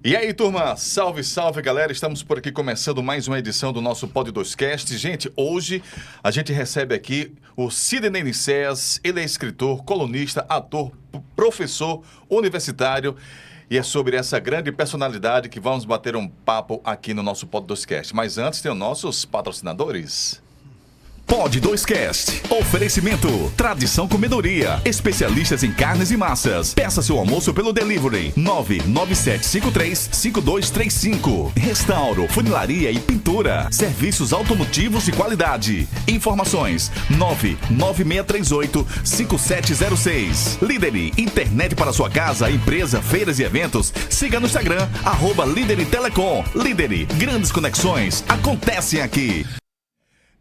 E aí, turma, salve, salve, galera. Estamos por aqui começando mais uma edição do nosso Pod 2Cast. Gente, hoje a gente recebe aqui o Sidney Nicéas. Ele é escritor, colunista, ator, professor universitário. E é sobre essa grande personalidade que vamos bater um papo aqui no nosso Pod 2Cast. Mas antes tem os nossos patrocinadores. Pod 2Cast. Oferecimento. Tradição Comedoria. Especialistas em carnes e massas. Peça seu almoço pelo delivery. 997535235. Restauro, funilaria e pintura. Serviços automotivos de qualidade. Informações 996385706. Lideri. Internet para sua casa, empresa, feiras e eventos. Siga no Instagram, @Lideri Telecom. Lideri. Grandes conexões acontecem aqui.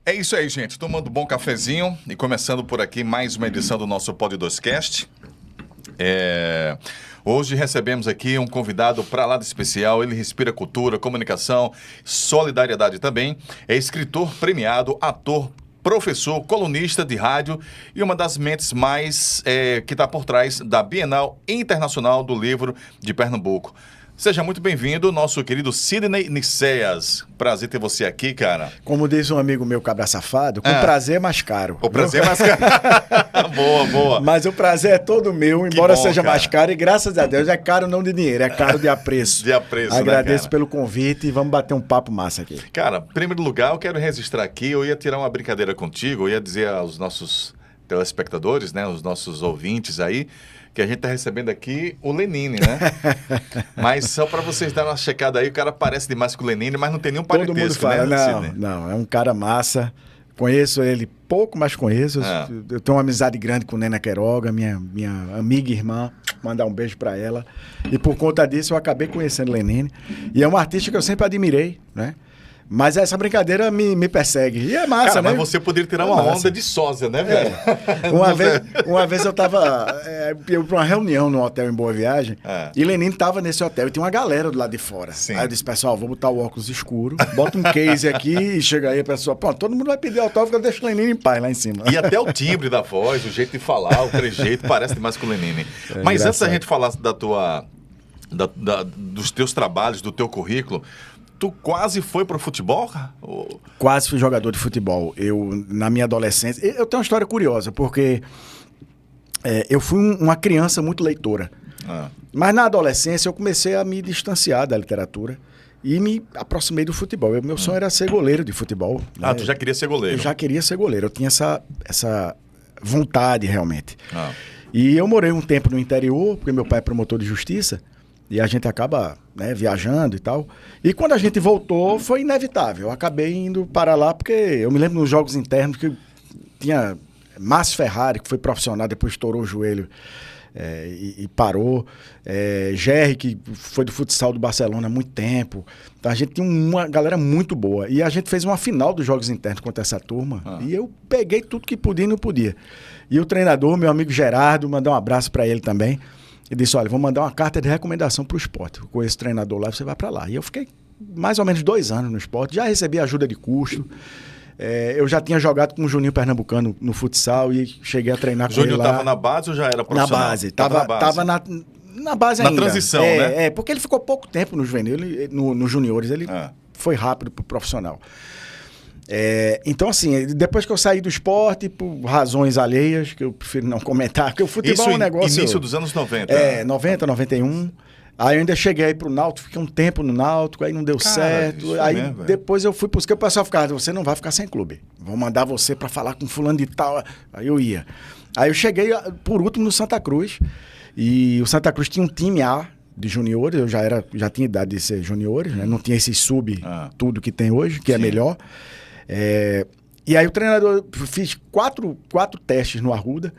É isso aí, gente. Tomando um bom cafezinho e começando por aqui mais uma edição do nosso Pod 2Cast. Hoje recebemos aqui um convidado para lá de especial. Ele respira cultura, comunicação, solidariedade também. É escritor premiado, ator, professor, colunista de rádio e uma das mentes mais que está por trás da Bienal Internacional do Livro de Pernambuco. Seja muito bem-vindo, nosso querido Sidney Nicéas. Prazer ter você aqui, cara. Como diz um amigo meu, cabra safado, com prazer é mais caro. O prazer é mais caro. Boa, boa. Mas o prazer é todo meu, embora seja cara. Mais caro. E graças a Deus é caro não de dinheiro, é caro de apreço. De apreço, Agradeço né, pelo convite e vamos bater um papo massa aqui. Cara, em primeiro lugar, eu quero registrar aqui, eu ia tirar uma brincadeira contigo, eu ia dizer aos nossos telespectadores, né, os nossos ouvintes aí, que a gente tá recebendo aqui o Lenine, né? Mas só para vocês darem uma checada aí, o cara parece demais com o Lenine, mas não tem nenhum parentesco, Todo mundo fala, né, não, Sidney? não, é um cara massa. Conheço ele pouco, mas conheço. Eu tenho uma amizade grande com Nena Queiroga, minha amiga e irmã. Mandar um beijo para ela. E por conta disso eu acabei conhecendo Lenine. E é um artista que eu sempre admirei, né? Mas essa brincadeira me persegue. E é massa, cara, né? Mas você poderia tirar uma onda de sósia, né, velho? Uma vez eu tava pra uma reunião no hotel em Boa Viagem e Lenine tava nesse hotel e tinha uma galera do lado de fora. Sim. Aí eu disse, pessoal, vou botar o óculos escuro, bota um case aqui e chega aí a pessoa, pronto, todo mundo vai pedir autógrafo, eu deixo o Lenine em paz lá em cima. E até o timbre da voz, o jeito de falar, o trejeito, parece demais com o Lenine. Mas antes da gente falar dos teus trabalhos, do teu currículo, tu quase foi pro futebol, cara? Quase fui jogador de futebol. Na minha adolescência... Eu tenho uma história curiosa, porque eu fui uma criança muito leitora. Mas na adolescência eu comecei a me distanciar da literatura e me aproximei do futebol. Meu sonho era ser goleiro de futebol. Ah, tu já queria ser goleiro? Eu já queria ser goleiro. Eu tinha essa vontade, realmente. E eu morei um tempo no interior, porque meu pai é promotor de justiça. E a gente acaba, né, viajando e tal. E quando a gente voltou, foi inevitável. Eu acabei indo para lá, porque eu me lembro nos jogos internos que tinha Márcio Ferrari, que foi profissional, depois estourou o joelho e parou. Gerry, que foi do futsal do Barcelona há muito tempo. Então a gente tinha uma galera muito boa. E a gente fez uma final dos jogos internos contra essa turma. E eu peguei tudo que podia e não podia. E o treinador, meu amigo Gerardo, mandar um abraço para ele também. E disse, olha, vou mandar uma carta de recomendação para o esporte. Com esse treinador lá, você vai para lá. E eu fiquei mais ou menos 2 anos no esporte. Já recebi ajuda de custo. Eu já tinha jogado com o Juninho Pernambucano no futsal e cheguei a treinar com ele lá. Júnior estava na base ou já era profissional? Na base. Tava na base ainda. Na transição, né? Porque ele ficou pouco tempo no juvenil, nos juniores. Ele foi rápido pro profissional. Então, assim, depois que eu saí do esporte, por razões alheias, que eu prefiro não comentar, porque o futebol é um negócio... início dos anos 90. 90, 91. Aí eu ainda cheguei aí pro Náutico, fiquei um tempo no Náutico, aí não deu certo. Aí mesmo, depois eu fui porque o pessoal ficava, você não vai ficar sem clube. Vou mandar você para falar com fulano de tal. Aí eu ia. Aí eu cheguei, por último, no Santa Cruz. E o Santa Cruz tinha um time A de juniores, eu já tinha idade de ser juniores, né? Não tinha esse tudo que tem hoje, que é melhor. E aí o treinador, fiz quatro testes no Arruda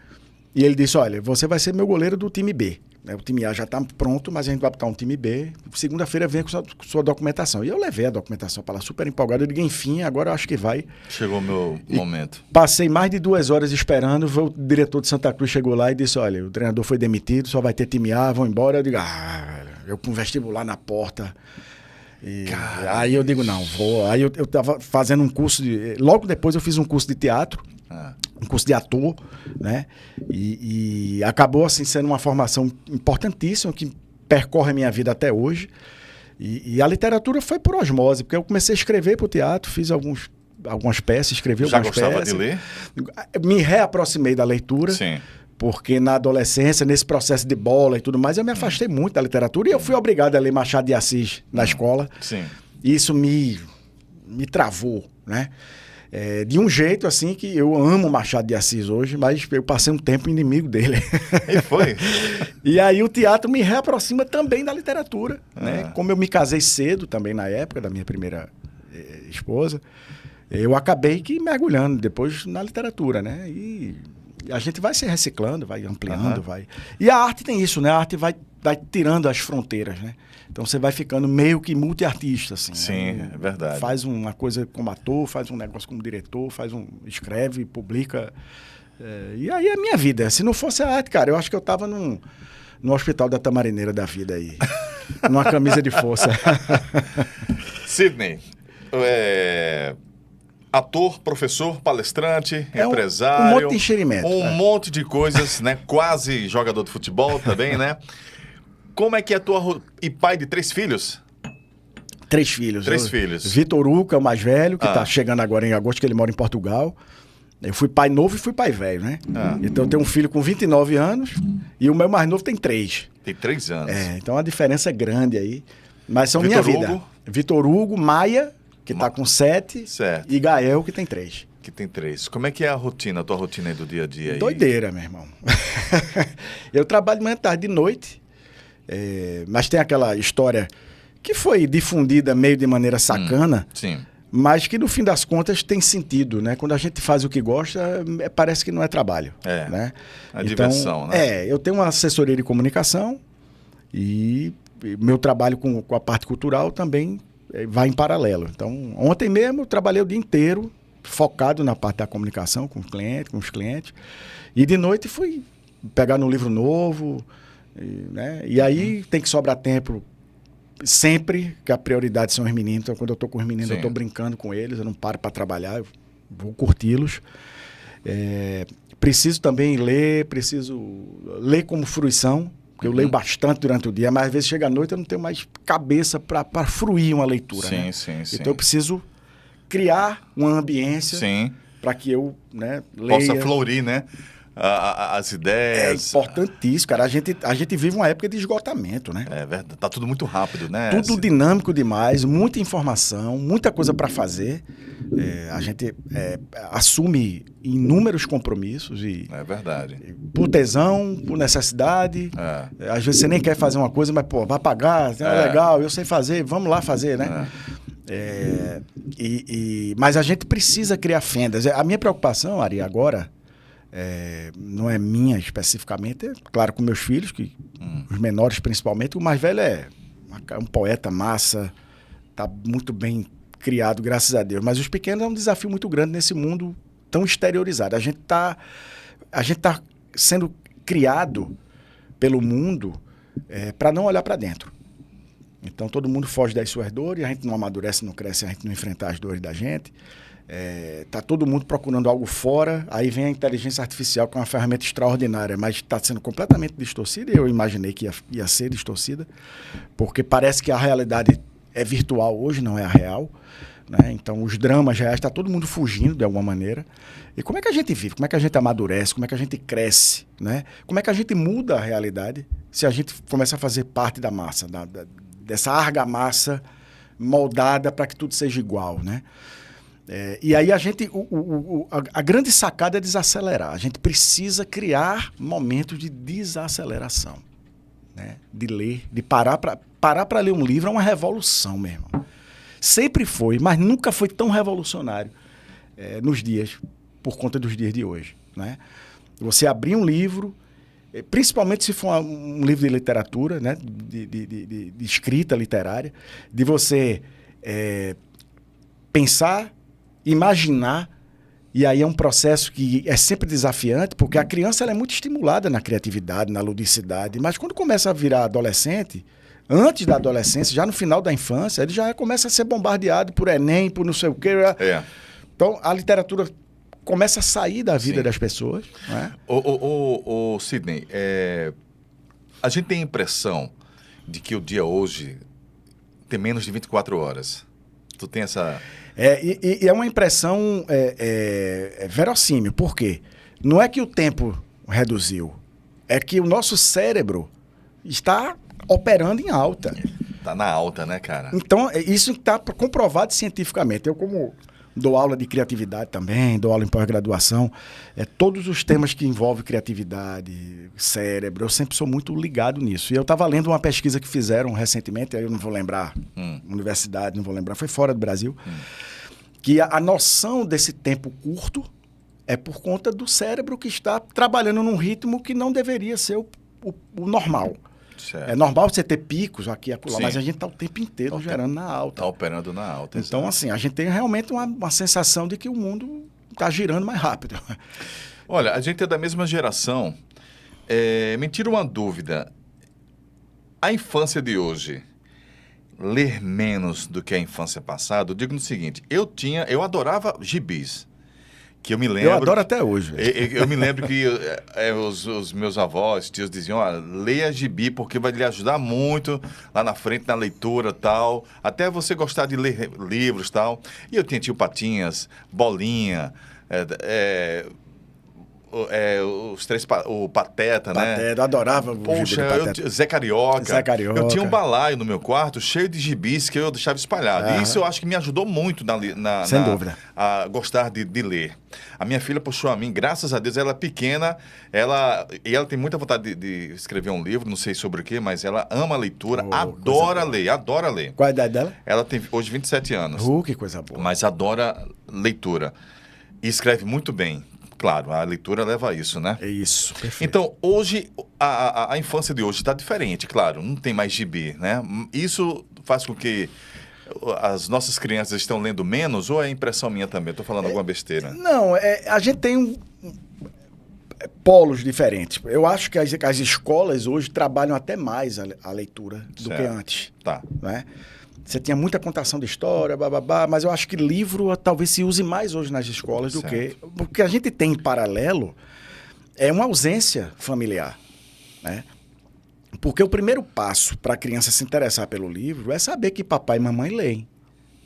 e ele disse, olha, você vai ser meu goleiro do time B. O time A já está pronto, mas a gente vai botar um time B. Segunda-feira vem com sua documentação. E eu levei a documentação para lá, super empolgado. Eu digo, enfim, agora eu acho que vai. Chegou o meu momento. Passei mais de 2 horas esperando. O diretor de Santa Cruz chegou lá e disse, olha, o treinador foi demitido, só vai ter time A, vão embora. Eu digo, eu com vestibular na porta... Aí eu digo, não, vou. Aí eu tava fazendo um curso logo depois eu fiz um curso de teatro, um curso de ator, né? E acabou assim sendo uma formação importantíssima que percorre a minha vida até hoje. E a literatura foi por osmose, porque eu comecei a escrever para o teatro, fiz algumas peças, escrevi algumas peças. Já gostava de ler? Me reaproximei da leitura. Sim. Porque na adolescência, nesse processo de bola e tudo mais, eu me afastei muito da literatura e eu fui obrigado a ler Machado de Assis na escola. Sim. E isso me travou, né? De um jeito assim que eu amo Machado de Assis hoje, mas eu passei um tempo inimigo dele. E foi? E aí o teatro me reaproxima também da literatura, né? Como eu me casei cedo também na época da minha primeira esposa, eu acabei que mergulhando depois na literatura, né? E a gente vai se reciclando, vai ampliando, vai... E a arte tem isso, né? A arte vai tirando as fronteiras, né? Então você vai ficando meio que multiartista, assim. Sim, né? É verdade. Faz uma coisa como ator, faz um negócio como diretor, escreve, publica. E aí é a minha vida. Se não fosse a arte, cara, eu acho que eu tava no Hospital da Tamarineira da vida aí. Numa camisa de força. Sidney, ator, professor, palestrante, empresário. Um monte de enxerimento. Monte de coisas, né? Quase jogador de futebol também, né? Como é que é e pai de 3 filhos? 3 filhos. 3 filhos. Vitor Hugo, que é o mais velho, que está chegando agora em agosto, que ele mora em Portugal. Eu fui pai novo e fui pai velho, né? Então eu tenho um filho com 29 anos e o meu mais novo tem 3. Tem 3 anos. Então a diferença é grande aí. Mas são minha vida. Vitor Hugo, Maia, que está com 7. Certo. E Gael, que tem 3. Que tem 3. Como é que é a tua rotina aí do dia a dia? Aí? Doideira, meu irmão. Eu trabalho de manhã, tarde, de noite. Mas tem aquela história que foi difundida meio de maneira sacana, sim. Mas que no fim das contas tem sentido, né? Quando a gente faz o que gosta, parece que não é trabalho. Né? A diversão, né? Eu tenho uma assessoria de comunicação e meu trabalho com a parte cultural também vai em paralelo. Então, ontem mesmo eu trabalhei o dia inteiro focado na parte da comunicação com os clientes, e de noite fui pegar um livro novo, né? E aí tem que sobrar tempo sempre, que a prioridade são os meninos. Então, quando eu estou com os meninos, eu estou brincando com eles, eu não paro para trabalhar, eu vou curti-los. Preciso também ler como fruição, porque eu leio bastante durante o dia, mas às vezes chega à noite eu não tenho mais cabeça para fruir uma leitura. Sim. Então eu preciso criar uma ambiência para que eu leia. Possa florir, né? As ideias. É importantíssimo, cara. A gente vive uma época de esgotamento, né? É verdade. Tá tudo muito rápido, né? Tudo dinâmico demais, muita informação, muita coisa para fazer. A gente assume inúmeros compromissos e... É verdade. Por tesão, por necessidade. Às vezes você nem quer fazer uma coisa, mas, vai pagar, é legal, eu sei fazer, vamos lá fazer, né? Mas a gente precisa criar fendas. A minha preocupação, Ari, agora... não é minha especificamente, claro, com meus filhos, que os menores principalmente. O mais velho é um poeta massa, tá muito bem criado, graças a Deus. Mas os pequenos é um desafio muito grande nesse mundo tão exteriorizado. A gente tá sendo criado pelo mundo para não olhar para dentro. Então todo mundo foge das suas dores, a gente não amadurece, não cresce, a gente não enfrenta as dores da gente. Tá todo mundo procurando algo fora, aí vem a inteligência artificial, que é uma ferramenta extraordinária, mas está sendo completamente distorcida, e eu imaginei que ia ser distorcida, porque parece que a realidade é virtual hoje, não é a real, né? Então os dramas reais, está todo mundo fugindo de alguma maneira. E como é que a gente vive? Como é que a gente amadurece? Como é que a gente cresce? Né? Como é que a gente muda a realidade se a gente começa a fazer parte da massa, dessa argamassa moldada para que tudo seja igual, né? E aí a grande sacada é desacelerar. A gente precisa criar momentos de desaceleração, né? De ler, de parar para ler um livro é uma revolução, meu irmão. Sempre foi, mas nunca foi tão revolucionário nos dias, por conta dos dias de hoje, né? Você abrir um livro, principalmente se for um livro de literatura, né? de escrita literária, de você pensar, imaginar, e aí é um processo que é sempre desafiante, porque a criança ela é muito estimulada na criatividade, na ludicidade, mas quando começa a virar adolescente, antes da adolescência, já no final da infância, ele já começa a ser bombardeado por Enem, por não sei o quê. Então, a literatura começa a sair da vida das pessoas. Né? Sidney, a gente tem a impressão de que o dia hoje ter menos de 24 horas. Tu tem essa... E é uma impressão verossímil. Por quê? Não é que o tempo reduziu. É que o nosso cérebro está operando em alta. Tá na alta, né, cara? Então, isso está comprovado cientificamente. Eu, como dou aula de criatividade também, dou aula em pós-graduação, todos os temas que envolvem criatividade, cérebro, eu sempre sou muito ligado nisso. E eu estava lendo uma pesquisa que fizeram recentemente, aí eu não vou lembrar, universidade, não vou lembrar, foi fora do Brasil, que a noção desse tempo curto é por conta do cérebro que está trabalhando num ritmo que não deveria ser o normal. Certo. É normal você ter picos aqui e acolá, Sim. mas a gente está o tempo inteiro gerando na alta. Tá operando na alta. Então, exato. assim, a gente tem realmente uma sensação de que o mundo está girando mais rápido. Olha, a gente é da mesma geração. Me tira uma dúvida. A infância de hoje, ler menos do que a infância passada, eu digo no seguinte, eu adorava gibis. Que eu me lembro... Eu adoro até hoje. Eu me lembro que os meus avós, tios diziam, leia gibi porque vai lhe ajudar muito lá na frente na leitura e tal, até você gostar de ler livros e tal. E eu tinha tio Patinhas, Bolinha, os três, o Pateta, né? Pateta, eu adorava o Poxa, gibi do Pateta. Zé Carioca. Zé Carioca. Eu tinha um balaio no meu quarto cheio de gibis que eu deixava espalhado. E isso eu acho que me ajudou muito Sem dúvida. a gostar de ler. A minha filha puxou a mim, graças a Deus, ela é pequena, ela tem muita vontade de escrever um livro, não sei sobre o quê, mas ela ama a leitura, adora ler. Qual a idade dela? Ela tem hoje 27 anos, Que coisa boa. mas adora leitura. E escreve muito bem. Claro, a leitura leva a isso, né? É isso, perfeito. Então, hoje, a infância de hoje está diferente, claro, não tem mais gibi, né? Isso faz com que as nossas crianças estão lendo menos ou é impressão minha também? Estou falando alguma besteira? Não, a gente tem polos diferentes. Eu acho que as escolas hoje trabalham até mais a leitura do que antes. Tá. Né? Você tinha muita contação de história, mas eu acho que livro talvez se use mais hoje nas escolas do que... O que a gente tem em paralelo é uma ausência familiar, né? Porque o primeiro passo para a criança se interessar pelo livro é saber que papai e mamãe leem.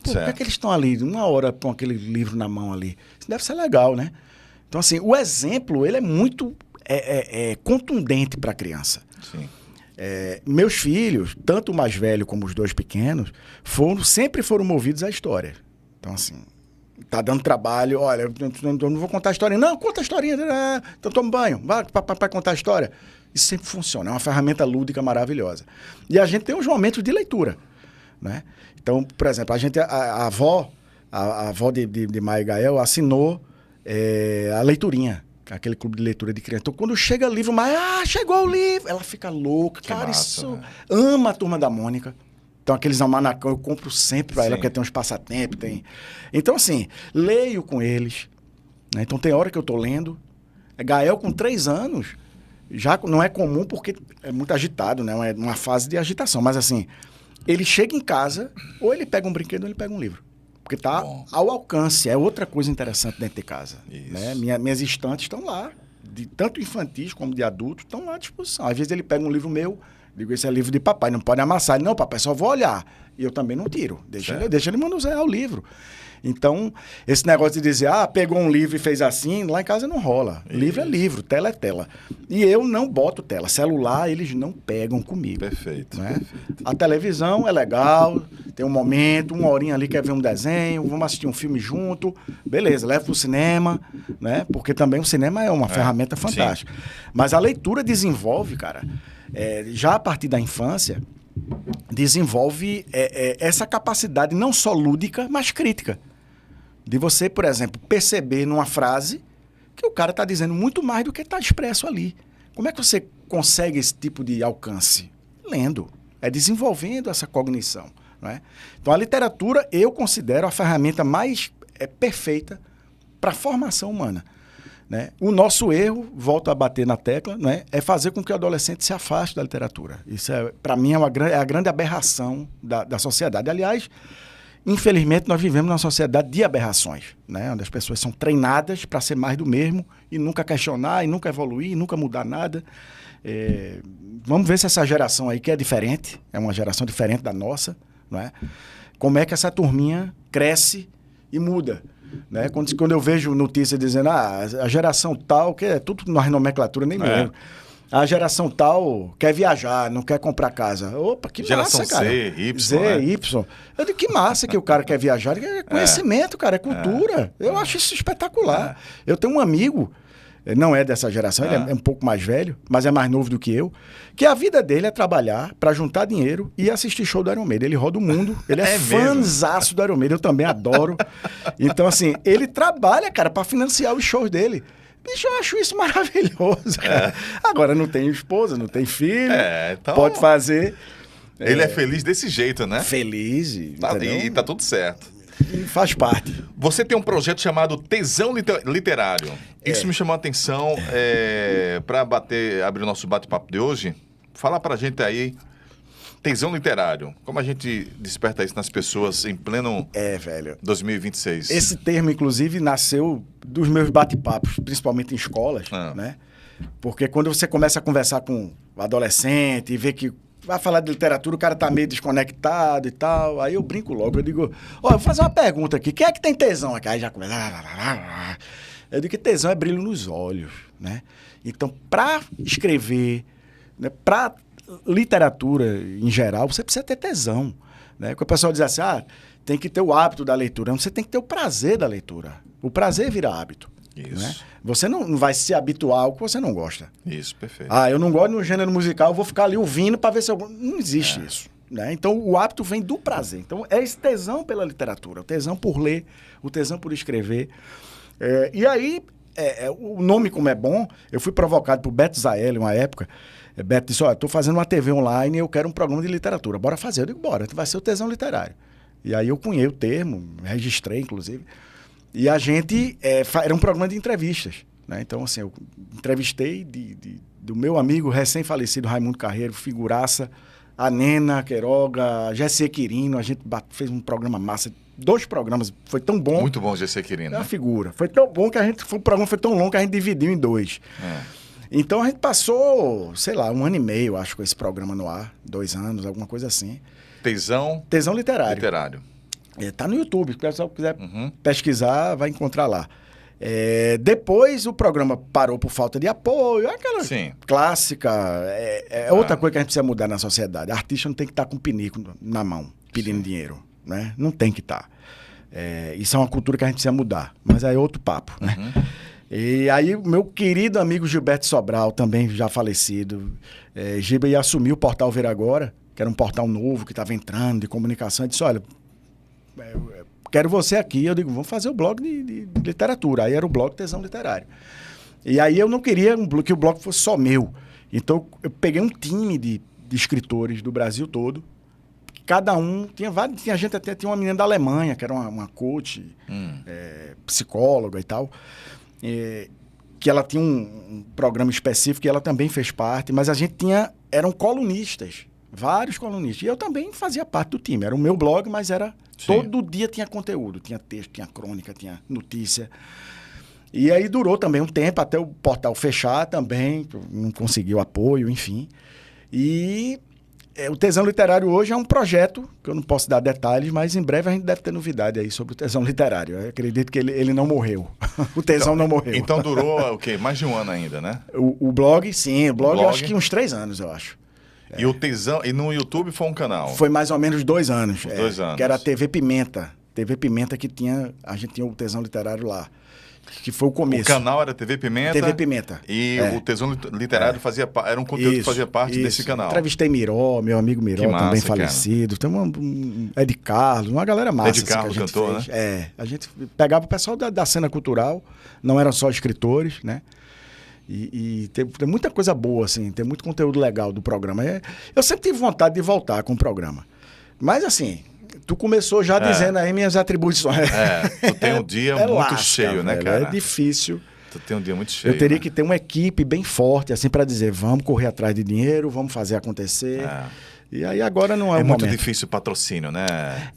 Por que eles estão ali 1 hora com aquele livro na mão ali? Isso deve ser legal, né? Então, assim, o exemplo ele é muito contundente para a criança. Sim. Meus filhos, tanto o mais velho como os 2 pequenos, sempre foram movidos à história. Então, assim, tá dando trabalho, olha, eu não vou contar a história. Não, conta a historinha. Então toma banho, vai para contar a história. Isso sempre funciona, é uma ferramenta lúdica maravilhosa. E a gente tem uns momentos de leitura, né? Então, por exemplo, a avó de Maia e Gael assinou a leiturinha, aquele clube de leitura de criança. Então, quando chega o livro, chegou o livro, ela fica louca. Que cara, massa, isso... né? Ama a Turma da Mônica. Então, aqueles almanacão eu compro sempre para ela, porque tem uns passatempos, tem... Então, assim, leio com eles, né? Então, tem hora que eu tô lendo. Gael, com 3 anos, já não é comum porque é muito agitado, né? É uma fase de agitação. Mas, assim, ele chega em casa, ou ele pega um brinquedo ou ele pega um livro. Porque tá ao alcance. É outra coisa interessante dentro de casa. Né? Minhas estantes estão lá, tanto infantis como de adultos, estão lá à disposição. Às vezes ele pega um livro meu, digo, esse é livro de papai, não pode amassar. Ele, não, papai, só vou olhar. E eu também não tiro. Deixa ele manusear o livro. Então, esse negócio de dizer, pegou um livro e fez assim, lá em casa não rola. Isso. Livro é livro, tela é tela. E eu não boto tela. Celular, eles não pegam comigo. Perfeito. Né? A televisão é legal, tem um momento, 1 horinha ali quer ver um desenho, vamos assistir um filme junto, beleza, leva pro cinema, né? Porque também o cinema é uma ferramenta fantástica. Sim. Mas a leitura desenvolve, cara, já a partir da infância, desenvolve essa capacidade não só lúdica, mas crítica. De você, por exemplo, perceber numa frase que o cara está dizendo muito mais do que está expresso ali. Como é que você consegue esse tipo de alcance? Lendo. Desenvolvendo essa cognição. Não é? Então, a literatura eu considero a ferramenta mais perfeita para a formação humana. Né? O nosso erro, volto a bater na tecla, né? É fazer com que o adolescente se afaste da literatura. Isso, para mim, é a grande aberração da sociedade. Aliás, infelizmente, nós vivemos numa sociedade de aberrações, né? Onde as pessoas são treinadas para ser mais do mesmo e nunca questionar, e nunca evoluir, e nunca mudar nada. Vamos ver se essa geração aí, que é diferente, é uma geração diferente da nossa, não é? Como é que essa turminha cresce e muda, né? Quando eu vejo notícia dizendo, a geração tal, que é tudo na nomenclatura, nem me lembro. A geração tal quer viajar, não quer comprar casa. Opa, que geração massa, cara. Z, Y, Z, né? Y. Eu digo, que massa que o cara quer viajar. É conhecimento, cara, é cultura. Eu acho isso espetacular. Eu tenho um amigo, não é dessa geração, ele é um pouco mais velho, mas é mais novo do que eu, que a vida dele é trabalhar para juntar dinheiro e assistir show do Iron Maiden. Ele roda o mundo, ele é fãzaço do Iron Maiden, eu também adoro. Então, assim, ele trabalha, cara, para financiar os shows dele. Bicho, eu acho isso maravilhoso, cara. Agora, não tem esposa, não tem filho, então... pode fazer. Ele é feliz desse jeito, né? Feliz. E tá tudo certo. E faz parte. Você tem um projeto chamado Tesão Literário. Isso me chamou a atenção para abrir o nosso bate-papo de hoje. Fala pra gente aí, Tesão Literário. Como a gente desperta isso nas pessoas em pleno velho. 2026? Esse termo, inclusive, nasceu dos meus bate-papos, principalmente em escolas, né? Porque quando você começa a conversar com o adolescente e vê que vai falar de literatura, o cara tá meio desconectado e tal. Aí eu brinco logo, eu digo, eu vou fazer uma pergunta aqui. Quem é que tem tesão aqui? Aí já começa... Eu digo que tesão é brilho nos olhos, né? Então, para escrever, né, para literatura em geral, você precisa ter tesão, né? Porque o pessoal diz assim, tem que ter o hábito da leitura. Não, você tem que ter o prazer da leitura. O prazer vira hábito. Isso. Né? Você não vai se habituar ao que você não gosta. Isso, perfeito. Eu não gosto no gênero musical, eu vou ficar ali ouvindo para ver se eu... Não existe isso. Né? Então, o hábito vem do prazer. Então, é esse tesão pela literatura, o tesão por ler, o tesão por escrever. E aí, o nome como é bom, eu fui provocado por Beto Zaelli, uma época. Beto disse, estou fazendo uma TV online e eu quero um programa de literatura. Bora fazer. Eu digo, bora, vai ser o Tesão Literário. E aí eu cunhei o termo, registrei, inclusive. E a gente... era um programa de entrevistas. Né? Então, assim, eu entrevistei do meu amigo recém-falecido Raimundo Carreiro, figuraça, a Nena Queiroga, a Jessé Quirino. A gente fez um programa massa, 2 programas. Foi tão bom. Muito bom, Jessé Quirino. É uma figura. Foi tão bom que o programa foi tão longo que a gente dividiu em 2. Então, a gente passou, sei lá, 1 ano e meio, acho, com esse programa no ar. 2 anos, alguma coisa assim. Tesão Literário. Tá no YouTube, se o pessoal quiser pesquisar, vai encontrar lá. Depois o programa parou por falta de apoio, aquela clássica. Outra coisa que a gente precisa mudar na sociedade. Artista não tem que estar com pinico na mão, pedindo dinheiro. Né? Não tem que estar. Isso é uma cultura que a gente precisa mudar, mas aí é outro papo. Né? E aí, meu querido amigo Gilberto Sobral, também já falecido, Giba ia assumir o Portal Ver Agora, que era um portal novo que estava entrando de comunicação, e disse, olha, quero você aqui. Eu digo, vamos fazer o blog de literatura. Aí era o blog Tesão Literário. E aí eu não queria que o blog fosse só meu. Então eu peguei um time de escritores do Brasil todo. Cada um, tinha gente até, tinha uma menina da Alemanha, que era uma coach, psicóloga e tal, que ela tinha um programa específico e ela também fez parte, mas a gente eram colunistas. Vários colunistas. E eu também fazia parte do time. Era o meu blog, mas todo dia tinha conteúdo. Tinha texto, tinha crônica, tinha notícia. E aí durou também um tempo, até o portal fechar também. Não conseguiu apoio, enfim. E o Tesão Literário hoje é um projeto, que eu não posso dar detalhes, mas em breve a gente deve ter novidade aí sobre o Tesão Literário. Eu acredito que ele não morreu. O Tesão não morreu. Então durou o quê? Mais de 1 ano ainda, né? O blog, sim. O blog eu acho que uns 3 anos, eu acho. E o Tesão, e no YouTube foi um canal? Foi mais ou menos 2 anos. 2 anos. Que era a TV Pimenta. TV Pimenta que a gente tinha o Tesão Literário lá. Que foi o começo. O canal era TV Pimenta? TV Pimenta. E o Tesão Literário era um conteúdo que fazia parte desse canal. Entrevistei Miró, meu amigo Miró, também falecido. Tem Ed Carlos, uma galera massa. Ed Carlos cantor, fez. Né? A gente pegava o pessoal da cena cultural, não eram só escritores, né? E tem muita coisa boa, assim, tem muito conteúdo legal do programa. Eu sempre tive vontade de voltar com o programa. Mas, assim, tu começou já dizendo aí minhas atribuições. Tu tem um dia muito cheio, né, cara? É difícil. Tu tem um dia muito cheio. Eu teria que ter uma equipe bem forte, assim, para dizer, vamos correr atrás de dinheiro, vamos fazer acontecer. E aí agora não é o muito momento. difícil o patrocínio, né?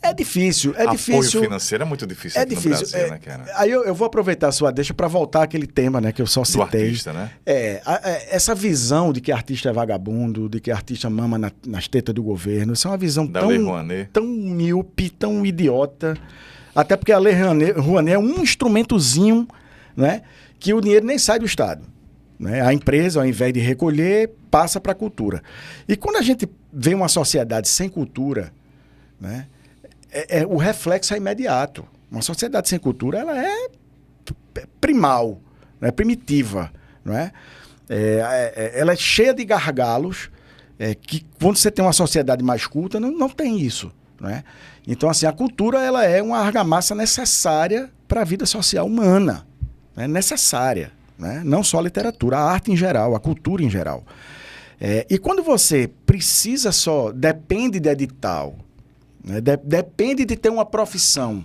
É difícil. Apoio financeiro é muito difícil aqui no Brasil, né, cara? Aí eu vou aproveitar a sua deixa para voltar àquele tema, né, que eu só citei. Do artista, né? Essa visão de que artista é vagabundo, de que artista mama nas tetas do governo, isso é uma visão tão míope, tão idiota. Até porque a Lei Rouanet é um instrumentozinho, né, que o dinheiro nem sai do Estado. Né? A empresa, ao invés de recolher, passa para a cultura. E quando a gente vê uma sociedade sem cultura, né, o reflexo é imediato. Uma sociedade sem cultura, ela é primal, né, primitiva. Não é? Ela é cheia de gargalos, que quando você tem uma sociedade mais culta, não tem isso. Não é? Então, assim, a cultura ela é uma argamassa necessária para a vida social humana. Né? Necessária. Né? Não só a literatura, a arte em geral, a cultura em geral. E quando você precisa depende de edital, né? Depende de ter uma profissão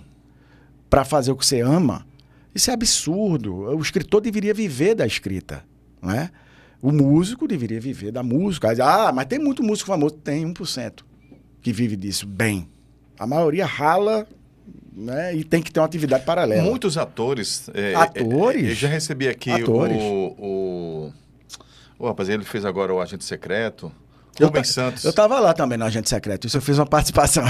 para fazer o que você ama, isso é absurdo. O escritor deveria viver da escrita. Né? O músico deveria viver da música. Mas tem muito músico famoso, tem 1% que vive disso bem. A maioria rala... Né? E tem que ter uma atividade paralela. Muitos atores. Atores? Eu já recebi aqui o rapaz, ele fez agora o Agente Secreto. Rubens Santos. Eu tava lá também no Agente Secreto, isso eu fiz uma participação.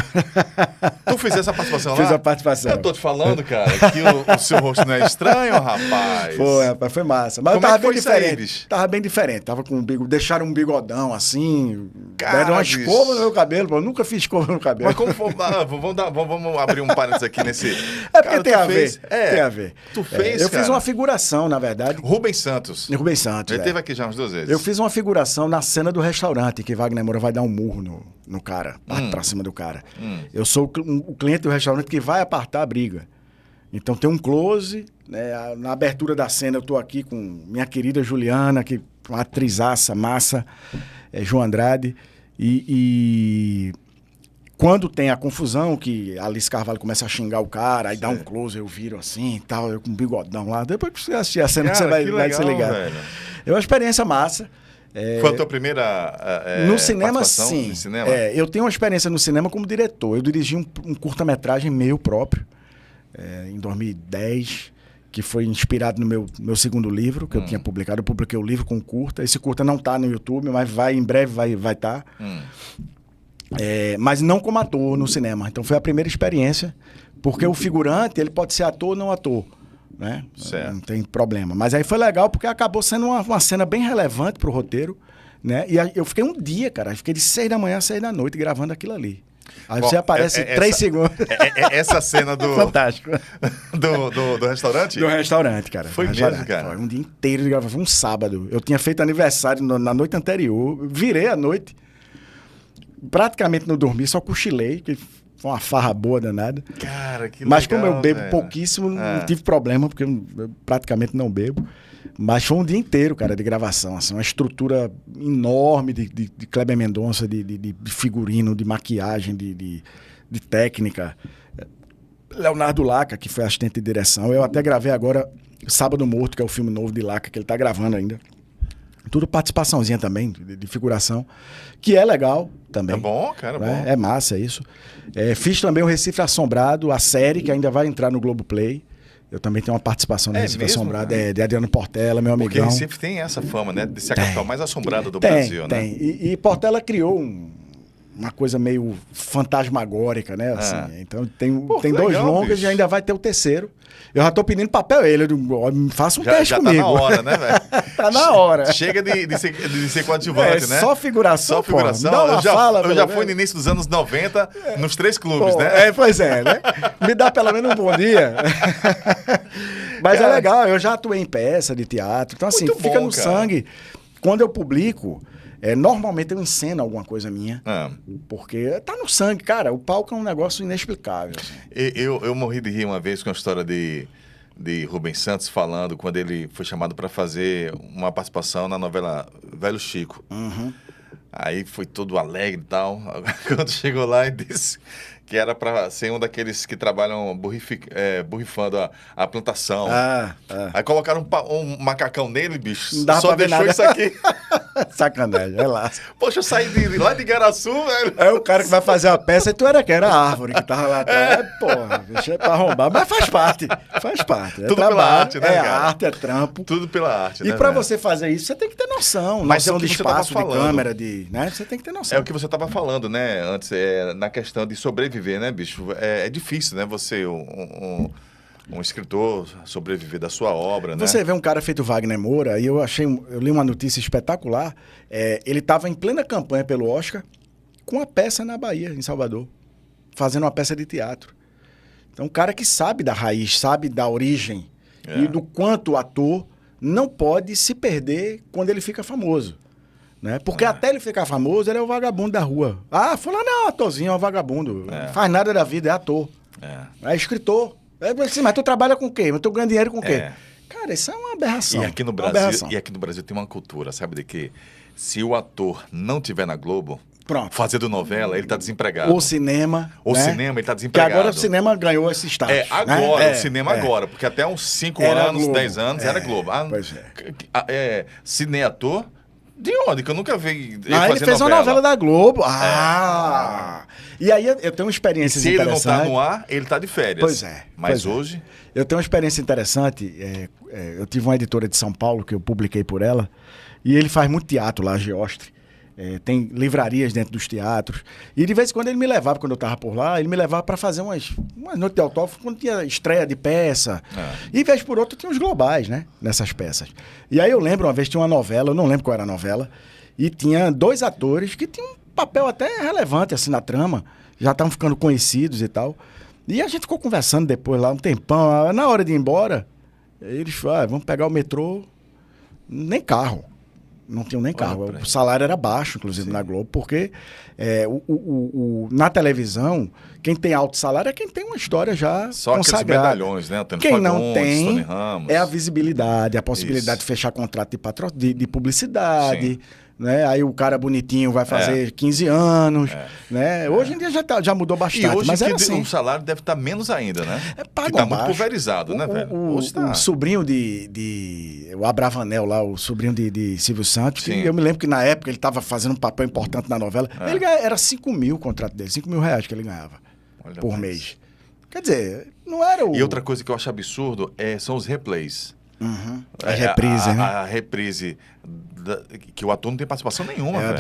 Tu fez essa participação lá? Fiz a participação. Eu tô te falando, cara, que o seu rosto não é estranho, rapaz. Foi, rapaz, foi massa. Mas como eu tava bem diferente. Tava bem diferente. Tava com um bigodão, deixaram um bigodão assim, cara, deram uma escova no meu cabelo, pô. Eu nunca fiz escova no cabelo. Mas como vamos abrir um parênteses aqui nesse... É porque tem a ver. Tem a ver. Tu fez, eu fiz uma figuração, na verdade. Rubens Santos. Rubens Santos, Ele esteve aqui já umas 2 vezes. Eu fiz uma figuração na cena do restaurante, que Wagner Moura vai dar um murro no cara, pra cima do cara. Eu sou o cliente do restaurante que vai apartar a briga. Então tem um close, né? Na abertura da cena eu tô aqui com minha querida Juliana, que uma atrizaça, massa, João Andrade, e quando tem a confusão, que a Alice Carvalho começa a xingar o cara, aí dá um close, eu viro assim e tal, eu com um bigodão lá. Depois que você assistir a cena, cara, você vai se ligar. Velho. É uma experiência massa. Foi a tua primeira no cinema, sim. No cinema? Eu tenho uma experiência no cinema como diretor. Eu dirigi um curta-metragem meu próprio, em 2010, que foi inspirado no meu segundo livro, que eu tinha publicado. Eu publiquei o livro com curta. Esse curta não está no YouTube, mas em breve vai estar. Mas não como ator no cinema. Então foi a primeira experiência, porque o figurante ele pode ser ator ou não ator. Né? Não tem problema. Mas aí foi legal porque acabou sendo uma cena bem relevante pro roteiro, né? E eu fiquei um dia, cara, fiquei de 6 da manhã a 6 da noite gravando aquilo ali. Aí você aparece 3 segundos. Essa cena do... Fantástico. do restaurante? Do restaurante, cara. Foi mesmo, cara? Foi um dia inteiro de gravação. Foi um sábado. Eu tinha feito aniversário na noite anterior. Virei a noite. Praticamente não dormi, só cochilei, que foi uma farra boa danada. Cara, que legal. Mas como eu bebo pouquíssimo, não tive problema, porque eu praticamente não bebo. Mas foi um dia inteiro, cara, de gravação. Assim, uma estrutura enorme de Kleber Mendonça, de figurino, de maquiagem, de técnica. Leonardo Laca, que foi assistente de direção. Eu até gravei agora Sábado Morto, que é o filme novo de Laca, que ele tá gravando ainda. Tudo participaçãozinha também, de figuração, que é legal também. É bom, cara, né? bom. É massa isso. Fiz também o Recife Assombrado, a série que ainda vai entrar no Globoplay. Eu também tenho uma participação no Recife mesmo, Assombrado, de Adriano Portela, meu amigão. Porque Recife tem essa fama, né? De ser a capital mais assombrada do Brasil, né? Tem. E Portela criou uma coisa meio fantasmagórica, né? Assim. Então tem 2 longas, bicho. E ainda vai ter o 3º. Eu já tô pedindo papel a ele. Faça um teste comigo. Já tá na hora, né, velho? Tá na hora. Chega de ser coadjuvante, né? Só figuração, Só figuração. Eu já fui no início dos anos 90 nos 3 clubes, né? Pois é, né? Me dá pelo menos um bom dia. Mas cara, é legal. Eu já atuei em peça de teatro. Então, assim, fica no sangue. Quando eu publico... normalmente eu enceno alguma coisa minha, porque tá no sangue, cara. O palco é um negócio inexplicável. Assim. Eu morri de rir uma vez com a história de Rubens Santos falando quando ele foi chamado para fazer uma participação na novela Velho Chico. Aí foi todo alegre e tal. Quando chegou lá e disse que era para ser um daqueles que trabalham borrifando a plantação. Aí colocaram um macacão nele, bicho. Não dava só pra ver deixou nada. isso aqui. Sacanagem, é lá. Poxa, eu saí lá de Igaraçu, velho. É o cara que vai fazer a peça e tu era a árvore que tava lá atrás. Porra, bicho, é pra arrombar. Mas faz parte. É tudo trabalho, pela arte, né, é cara? arte, é trampo. Tudo pela arte, E né? pra velho? você fazer isso, você tem que ter noção. Mas Noção é o que de você tava espaço, de falando. câmera, né? Você tem que ter noção. É o que você estava falando, né? Antes, na questão de sobreviver, né, bicho? É difícil, né? Você, um escritor, sobreviver da sua obra, né? Você vê um cara feito Wagner Moura, e eu li uma notícia espetacular. Ele estava em plena campanha pelo Oscar com uma peça na Bahia, em Salvador, fazendo uma peça de teatro. Então, um cara que sabe da raiz, sabe da origem e do quanto o ator não pode se perder quando ele fica famoso. Né? Porque até ele ficar famoso, ele é o vagabundo da rua. Ah, fulano é um atorzinho, é um vagabundo. Não faz nada da vida, é ator. É escritor. Assim, mas tu trabalha com o quê? Mas tu ganha dinheiro com o quê? Cara, isso é uma aberração. E aqui no Brasil tem uma cultura, sabe de quê? Se o ator não tiver na Globo, fazendo novela, ele tá desempregado. O cinema. O cinema, ele tá desempregado. Que agora o cinema ganhou esse status. Agora, o cinema agora. Porque até uns 5 anos, Globo. 10 anos, era Globo. Pois Cineator, de onde? Que eu nunca vi ele fez uma novela da Globo. E aí eu tenho uma experiência interessante. Se ele não tá no ar, ele tá de férias. Pois é. Mas hoje... Eu tenho uma experiência interessante. Eu tive uma editora de São Paulo, que eu publiquei por ela, e ele faz muito teatro lá, Geostre. Tem livrarias dentro dos teatros. E de vez em quando ele me levava, quando eu estava por lá, ele me levava para fazer umas noites de autógrafo, quando tinha estreia de peça. E vez por outra tinha os globais, né? Nessas peças. E aí eu lembro, uma vez tinha uma novela, eu não lembro qual era a novela, e tinha 2 atores que tinham um papel até relevante assim na trama, já estavam ficando conhecidos e tal. E a gente ficou conversando depois lá um tempão. Na hora de ir embora, eles falaram, vamos pegar o metrô, nem carro. Não tinham nem carro. O salário era baixo, inclusive, na Globo, porque na televisão, quem tem alto salário é quem tem uma história já só consagrada. Aqueles medalhões, né? Quem não tem Tony Ramos. é a visibilidade, a possibilidade de fechar contrato de publicidade. Né? Aí o cara bonitinho vai fazer 15 anos. Né? Hoje em dia já mudou bastante. E hoje mas era assim. O salário deve estar menos ainda, né? Pago está muito pulverizado, né, velho? O sobrinho o Abravanel lá, o sobrinho de Silvio Santos, que eu me lembro que na época ele estava fazendo um papel importante na novela. Ele era 5 mil o contrato dele, 5 mil reais que ele ganhava por mês. Quer dizer, não era o... E outra coisa que eu acho absurdo são os replays. A reprise, né? A reprise, que o ator não tem participação nenhuma, velho.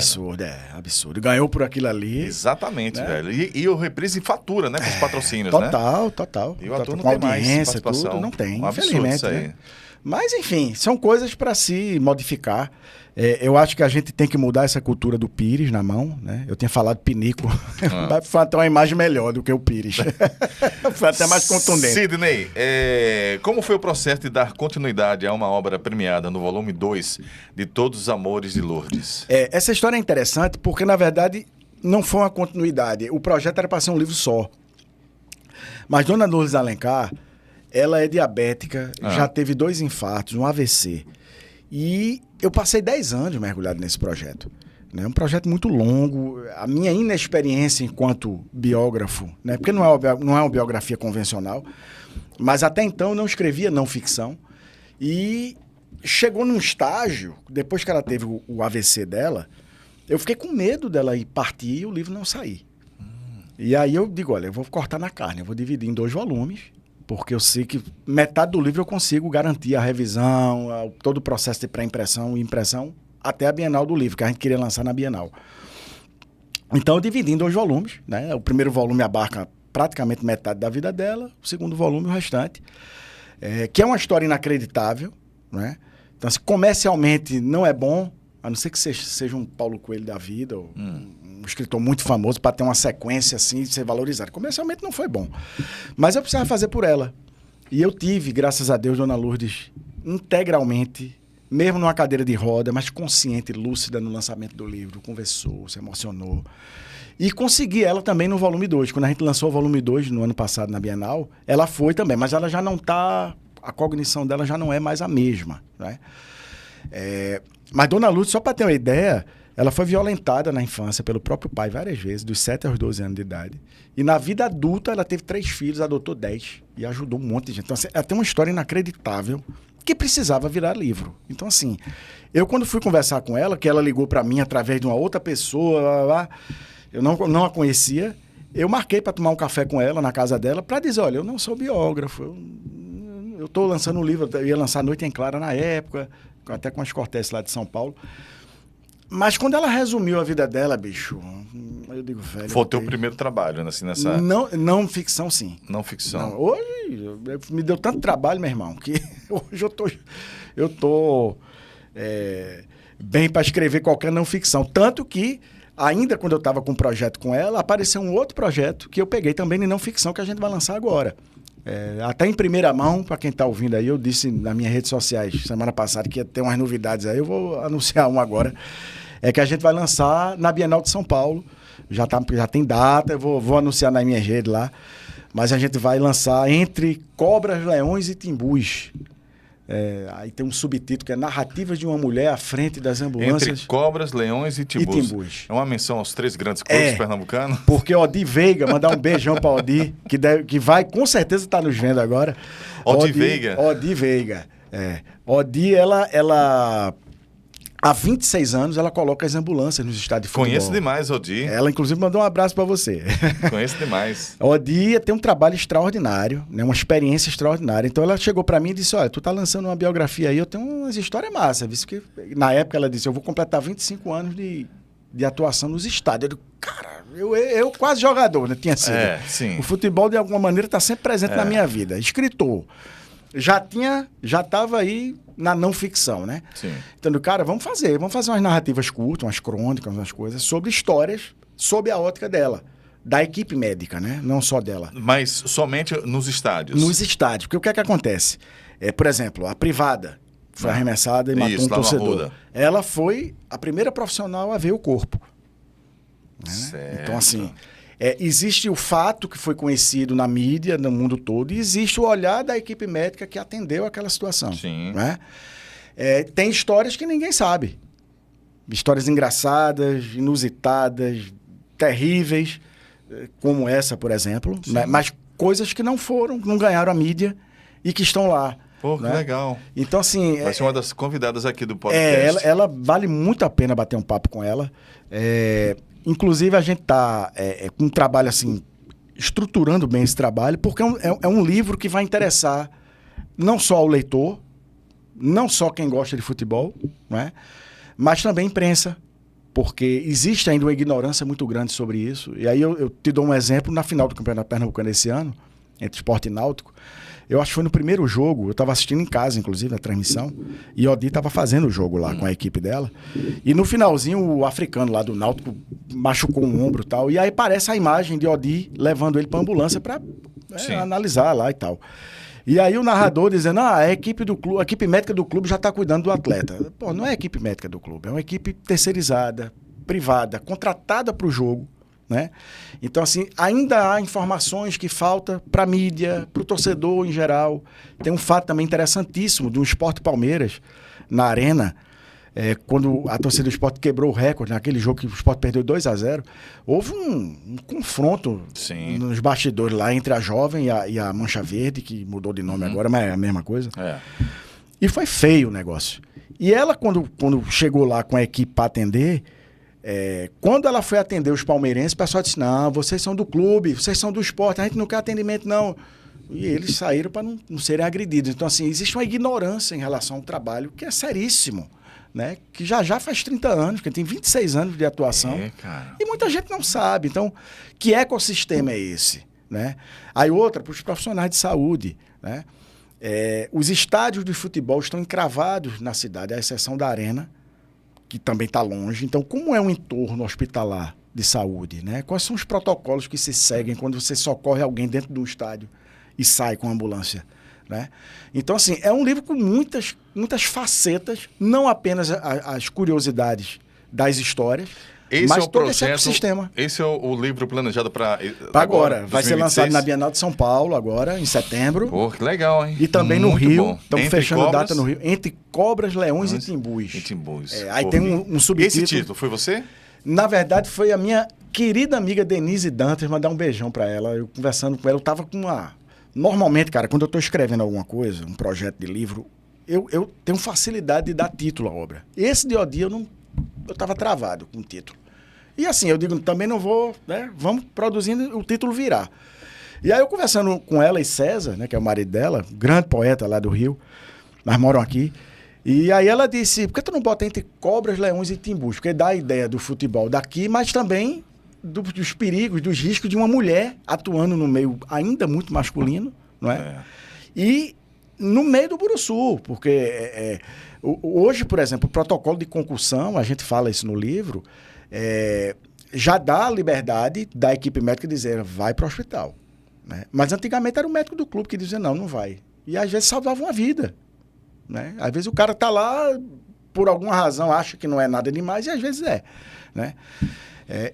Absurdo. Ganhou por aquilo ali. Exatamente, né? Velho. E o reprise fatura, né? Com os patrocínios, total. E o ator não com tem audiência, mais participação. tudo, não tem, Um absurdo infelizmente. Isso aí. Né? Mas, enfim, são coisas para se modificar. Eu acho que a gente tem que mudar essa cultura do pires na mão, né? Eu tinha falado pinico, foi até uma imagem melhor do que o pires. Foi até mais contundente. Sidney, como foi o processo de dar continuidade a uma obra premiada no volume 2 de Todos os Amores de Lourdes? Essa história é interessante porque, na verdade, não foi uma continuidade. O projeto era para ser um livro só. Mas Dona Lourdes Alencar, ela é diabética, já teve 2 infartos, um AVC. E eu passei 10 anos mergulhado nesse projeto. É um projeto muito longo. A minha inexperiência enquanto biógrafo, né? Porque não é uma biografia convencional, mas até então eu não escrevia não ficção. E chegou num estágio, depois que ela teve o AVC dela, eu fiquei com medo dela ir partir e o livro não sair. E aí eu digo, olha, eu vou cortar na carne, eu vou dividir em 2 volumes, porque eu sei que metade do livro eu consigo garantir a revisão, todo o processo de pré-impressão e impressão, até a Bienal do livro, que a gente queria lançar na Bienal. Então eu dividi em 2 volumes, né? O primeiro volume abarca praticamente metade da vida dela, o segundo volume o restante, que é uma história inacreditável, né? Então, se comercialmente não é bom, a não ser que seja um Paulo Coelho da vida, ou um escritor muito famoso para ter uma sequência assim e ser valorizado. Comercialmente não foi bom. Mas eu precisava fazer por ela. E eu tive, graças a Deus, Dona Lourdes, integralmente, mesmo numa cadeira de roda, mas consciente, lúcida no lançamento do livro, conversou, se emocionou. E consegui ela também no volume 2. Quando a gente lançou o volume 2 no ano passado na Bienal, ela foi também, mas ela já não está... A cognição dela já não é mais a mesma, né? Mas Dona Lourdes, só para ter uma ideia, Ela foi violentada na infância pelo próprio pai várias vezes, dos 7 aos 12 anos de idade. E na vida adulta ela teve 3 filhos, adotou 10 e ajudou um monte de gente. Então, assim, ela tem uma história inacreditável que precisava virar livro. Então, assim, eu quando fui conversar com ela, que ela ligou para mim através de uma outra pessoa, eu não a conhecia, eu marquei para tomar um café com ela na casa dela para dizer, olha, eu não sou biógrafo, eu estou lançando um livro, eu ia lançar Noite em Clara na época, até com as Cortez lá de São Paulo. Mas quando ela resumiu a vida dela, bicho, eu digo, velho... Foi o teu primeiro trabalho, assim, nessa... Não ficção, sim. Não ficção. Não, hoje me deu tanto trabalho, meu irmão, que hoje eu tô bem para escrever qualquer não ficção. Tanto que, ainda quando eu estava com um projeto com ela, apareceu um outro projeto que eu peguei também de não ficção, que a gente vai lançar agora. Até em primeira mão, para quem está ouvindo aí, eu disse nas minhas redes sociais semana passada que ia ter umas novidades aí, eu vou anunciar um agora, que a gente vai lançar na Bienal de São Paulo, já tem data, eu vou anunciar nas minhas redes lá, mas a gente vai lançar Entre Cobras, Leões e Timbus. Aí tem um subtítulo que é Narrativas de uma Mulher à Frente das Ambulâncias. Entre Cobras, Leões e Timbus. É uma menção aos 3 grandes clubes pernambucanos? Porque Odi Veiga, mandar um beijão para Odi, que vai com certeza estar nos vendo agora. Odi Veiga? Odi Veiga, Odi, ela há 26 anos, ela coloca as ambulâncias nos estádios de futebol. Conheço demais, Odi. Ela, inclusive, mandou um abraço para você. Conheço demais. Odi tem um trabalho extraordinário, né? Uma experiência extraordinária. Então, ela chegou para mim e disse, olha, tu tá lançando uma biografia aí, eu tenho umas histórias massas. Visto que, na época, ela disse, eu vou completar 25 anos de atuação nos estádios. Eu digo, cara, eu quase jogador, né? Tinha sido. Sim. O futebol, de alguma maneira, está sempre presente na minha vida. Escritor. Já estava aí na não ficção, né? Sim. Então, cara, vamos fazer umas narrativas curtas, umas crônicas, umas coisas, sobre histórias, sob a ótica dela, da equipe médica, né? Não só dela. Mas somente nos estádios? Nos estádios, porque o que é que acontece? Por exemplo, a privada foi arremessada e matou um torcedor. Ela foi a primeira profissional a ver o corpo. Né? Certo. Então, assim... existe o fato que foi conhecido na mídia, no mundo todo, e existe o olhar da equipe médica que atendeu aquela situação. Sim. Né? Tem histórias que ninguém sabe. Histórias engraçadas, inusitadas, terríveis, como essa, por exemplo, né? Mas coisas que não ganharam a mídia e que estão lá. Pô, que legal. Então, assim... Vai ser uma das convidadas aqui do podcast. Ela vale muito a pena bater um papo com ela. Inclusive, a gente está com um trabalho, assim, estruturando bem esse trabalho, porque é um livro que vai interessar não só ao leitor, não só quem gosta de futebol, né, mas também a imprensa, porque existe ainda uma ignorância muito grande sobre isso. E aí eu te dou um exemplo, na final do Campeonato Pernambucano esse ano, entre Sport e Náutico, eu acho que foi no primeiro jogo, eu estava assistindo em casa, inclusive, a transmissão, e Odi estava fazendo o jogo lá com a equipe dela, e no finalzinho o africano lá do Náutico machucou um ombro e tal, e aí aparece a imagem de Odi levando ele para a ambulância para analisar lá e tal. E aí o narrador dizendo, a equipe médica do clube já está cuidando do atleta. Pô, não é a equipe médica do clube, é uma equipe terceirizada, privada, contratada para o jogo, né? Então, assim, ainda há informações que faltam para a mídia, para o torcedor em geral. Tem um fato também interessantíssimo do Sport Palmeiras, na Arena, quando a torcida do Sport quebrou o recorde, naquele jogo que o Sport perdeu 2-0, houve um confronto nos bastidores lá entre a Jovem e a Mancha Verde, que mudou de nome agora, mas é a mesma coisa. E foi feio o negócio. E ela, quando chegou lá com a equipe para atender... quando ela foi atender os palmeirenses, o pessoal disse, não, vocês são do clube, vocês são do esporte, a gente não quer atendimento, não. E eles saíram para não serem agredidos. Então, assim, existe uma ignorância em relação ao trabalho que é seríssimo, né? Que já faz 30 anos, que tem 26 anos de atuação. Cara. E muita gente não sabe. Então, que ecossistema é esse? Né? Aí outra, para os profissionais de saúde, né? Os estádios de futebol estão encravados na cidade, à exceção da Arena, que também está longe. Então, como é um entorno hospitalar de saúde, né? Quais são os protocolos que se seguem quando você socorre alguém dentro de um estádio e sai com a ambulância, né? Então, assim, é um livro com muitas facetas, não apenas as curiosidades das histórias. Esse Mas é o todo esse projeto, ecossistema. esse é o livro planejado para Agora, vai ser 2026? lançado na Bienal de São Paulo agora, em setembro. Pô, que legal, hein? E também no Muito Rio. bom. Estamos Entre fechando cobras, data no Rio. Entre cobras, leões e timbus. E timbus. Aí Pô, tem um subtítulo. Esse título foi você? Na verdade, foi a minha querida amiga Denise Dantas, mandar um beijão pra ela. Eu conversando com ela, eu tava com uma... Normalmente, cara, quando eu tô escrevendo alguma coisa, um projeto de livro, eu tenho facilidade de dar título à obra. Esse de Odi, eu tava travado com o título. E assim, eu digo, também não vou, né? Vamos produzindo, o título virar. E aí eu conversando com ela e César, né, que é o marido dela, grande poeta lá do Rio, nós moram aqui. E aí ela disse, por que tu não bota entre cobras, leões e timbus? Porque dá a ideia do futebol daqui, mas também dos perigos, dos riscos de uma mulher atuando no meio ainda muito masculino, não é? E no meio do Buruçu, porque hoje, por exemplo, o protocolo de concussão, a gente fala isso no livro, já dá a liberdade da equipe médica dizer, vai para o hospital. Né? Mas antigamente era o médico do clube que dizia, não vai. E às vezes salvava uma vida. Né? Às vezes o cara está lá, por alguma razão, acha que não é nada demais, e às vezes é. Né?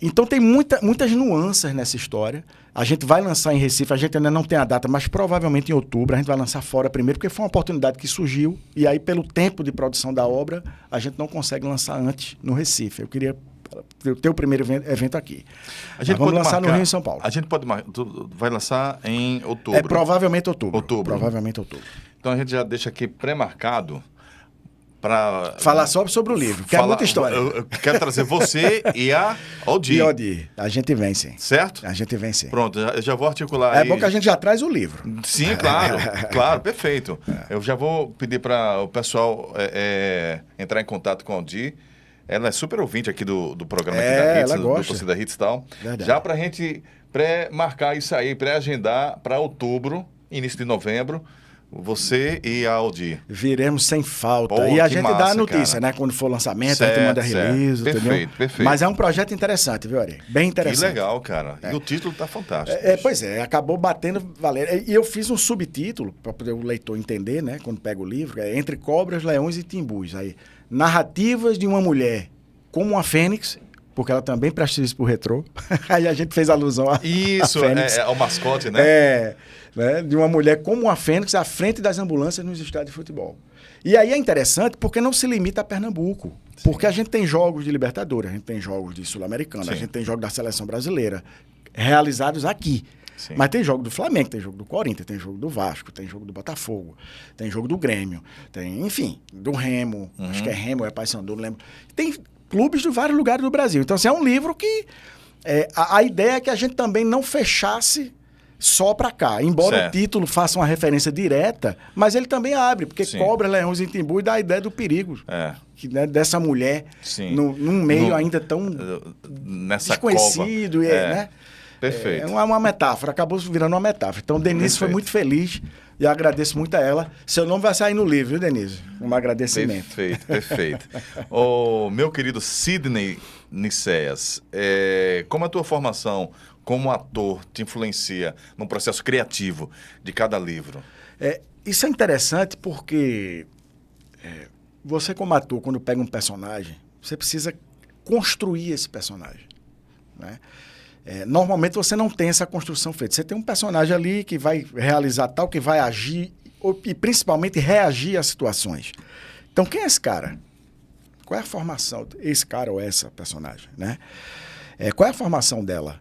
Então tem muitas nuances nessa história. A gente vai lançar em Recife, a gente ainda não tem a data, mas provavelmente em outubro a gente vai lançar fora primeiro, porque foi uma oportunidade que surgiu, e aí pelo tempo de produção da obra, a gente não consegue lançar antes no Recife. Eu queria ter o primeiro evento aqui. Vamos lançar no Rio e em São Paulo. A gente pode vai lançar em outubro. Provavelmente outubro. Provavelmente outubro. Então a gente já deixa aqui pré-marcado para falar só sobre o livro, que é muita história. Eu quero trazer você e a Odi. E Odi. A gente vem, sim. Certo? A gente vem, sim. Pronto, eu já vou articular aí. É bom que a gente já traz o livro. Sim, claro. Claro, perfeito. Eu já vou pedir para o pessoal entrar em contato com a Odi. Ela é super ouvinte aqui do programa aqui da Hits, do Torcida Hits e tal. Verdade. Já para a gente pré-marcar isso aí, pré-agendar para outubro, início de novembro, você e a Odi. Viremos sem falta. Pô, e a gente dá a notícia, né? Quando for lançamento, certo, a gente manda release, entendeu? Perfeito. Mas é um projeto interessante, viu, Ari? Bem interessante. Que legal, cara. E o título tá fantástico. Pois é, acabou batendo valendo. E eu fiz um subtítulo, para poder o leitor entender, né? Quando pega o livro, Entre Cobras, Leões e Timbus. Aí, narrativas de uma mulher como uma fênix, porque ela também presta isso pro retrô. Aí a gente fez alusão a isso, é o mascote, né? Né, de uma mulher como uma fênix à frente das ambulâncias nos estádios de futebol. E aí é interessante porque não se limita a Pernambuco. Sim. Porque a gente tem jogos de Libertadores, a gente tem jogos de Sul-Americana, a gente tem jogos da Seleção Brasileira realizados aqui. Sim. Mas tem jogo do Flamengo, tem jogo do Corinthians, tem jogo do Vasco, tem jogo do Botafogo, tem jogo do Grêmio, tem, enfim, do Remo, acho que é Remo, é Paysandu, não lembro. Tem clubes de vários lugares do Brasil. Então, assim, é um livro que a ideia é que a gente também não fechasse só para cá. Embora o título faça uma referência direta, mas ele também abre, porque Cobra, Leões e Timbu dá a ideia do perigo né, dessa mulher num meio ainda tão desconhecido. Né? Perfeito. É uma metáfora, acabou virando uma metáfora. Então, Denise foi muito feliz e eu agradeço muito a ela. Seu nome vai sair no livro, viu, Denise? Um agradecimento. Perfeito. Meu querido Sidney Nicéas, como a tua formação como ator te influencia no processo criativo de cada livro? Isso é interessante porque você como ator, quando pega um personagem, você precisa construir esse personagem, né? Normalmente você não tem essa construção feita. Você tem um personagem ali que vai realizar tal, que vai agir e principalmente reagir às situações. Então, quem é esse cara? Qual é a formação desse cara ou essa personagem, né? Qual é a formação dela?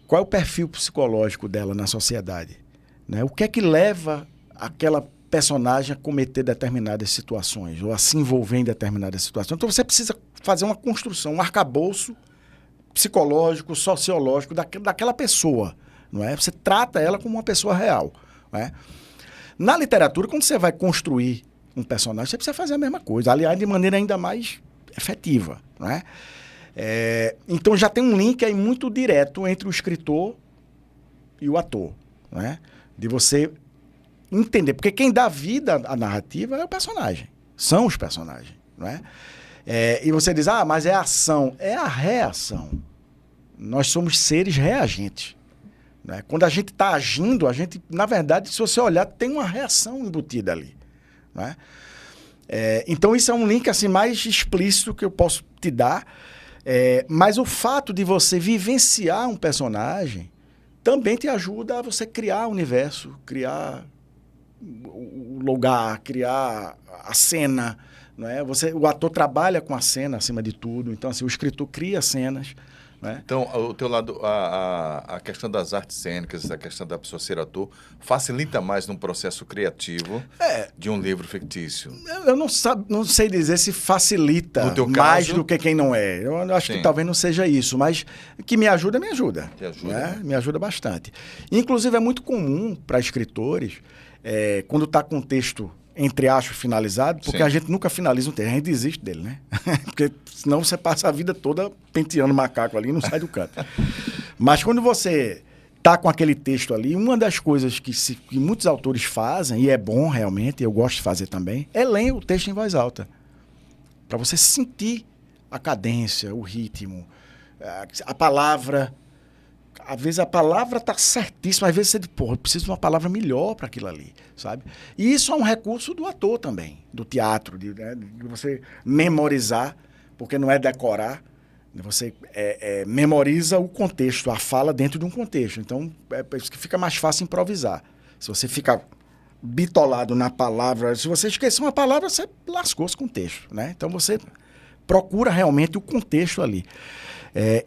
Qual é o perfil psicológico dela na sociedade? Né? O que é que leva aquela personagem a cometer determinadas situações ou a se envolver em determinadas situações? Então, você precisa fazer uma construção, um arcabouço psicológico, sociológico daquela pessoa, não é? Você trata ela como uma pessoa real, não é? Na literatura, quando você vai construir um personagem, você precisa fazer a mesma coisa, aliás, de maneira ainda mais efetiva, não é? Então já tem um link aí muito direto entre o escritor e o ator, não é? De você entender, porque quem dá vida à narrativa é o personagem, são os personagens, não é? E você diz, mas é a ação. É a reação. Nós somos seres reagentes. Né? Quando a gente está agindo, a gente, na verdade, se você olhar, tem uma reação embutida ali. Né? Então, isso é um link assim, mais explícito que eu posso te dar. Mas o fato de você vivenciar um personagem também te ajuda a você criar o universo, criar o lugar, criar a cena, não é? O ator trabalha com a cena acima de tudo, então assim, o escritor cria cenas. Né? Então, o teu lado, a questão das artes cênicas, a questão da pessoa ser ator, facilita mais num processo criativo de um livro fictício? Eu não sei dizer se facilita mais do que quem não é. Eu acho que talvez não seja isso, mas que me ajuda, me ajuda. Te ajuda, né? Me ajuda bastante. Inclusive, é muito comum para escritores, quando está com o texto entre aspas, finalizado, porque a gente nunca finaliza um texto, a gente desiste dele, né? Porque senão você passa a vida toda penteando macaco ali e não sai do canto. Mas quando você tá com aquele texto ali, uma das coisas que muitos autores fazem, e é bom realmente, eu gosto de fazer também, é ler o texto em voz alta. Para você sentir a cadência, o ritmo, a palavra. Às vezes a palavra está certíssima, às vezes você diz, eu preciso de uma palavra melhor para aquilo ali, sabe? E isso é um recurso do ator também, do teatro, de você memorizar, porque não é decorar, você memoriza o contexto, a fala dentro de um contexto. Então, é isso que fica mais fácil improvisar. Se você fica bitolado na palavra, se você esquecer uma palavra, você lascou-se com o texto, né? Então, você procura realmente o contexto ali.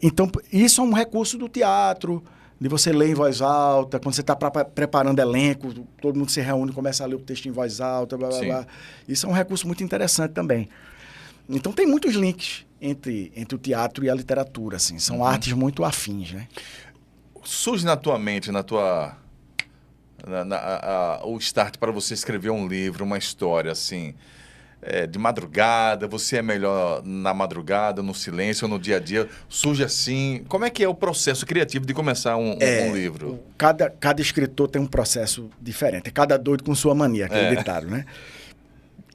Então, isso é um recurso do teatro, de você ler em voz alta, quando você está preparando elenco, todo mundo se reúne e começa a ler o texto em voz alta, blá, blá, blá. Isso é um recurso muito interessante também. Então, tem muitos links entre o teatro e a literatura, assim. São artes muito afins, né? Surge na tua mente, o start para você escrever um livro, uma história, assim... de madrugada, você é melhor na madrugada, no silêncio ou no dia a dia? Surge assim... Como é que é o processo criativo de começar um livro? Cada escritor tem um processo diferente. Cada doido com sua mania, aquele ditado, né?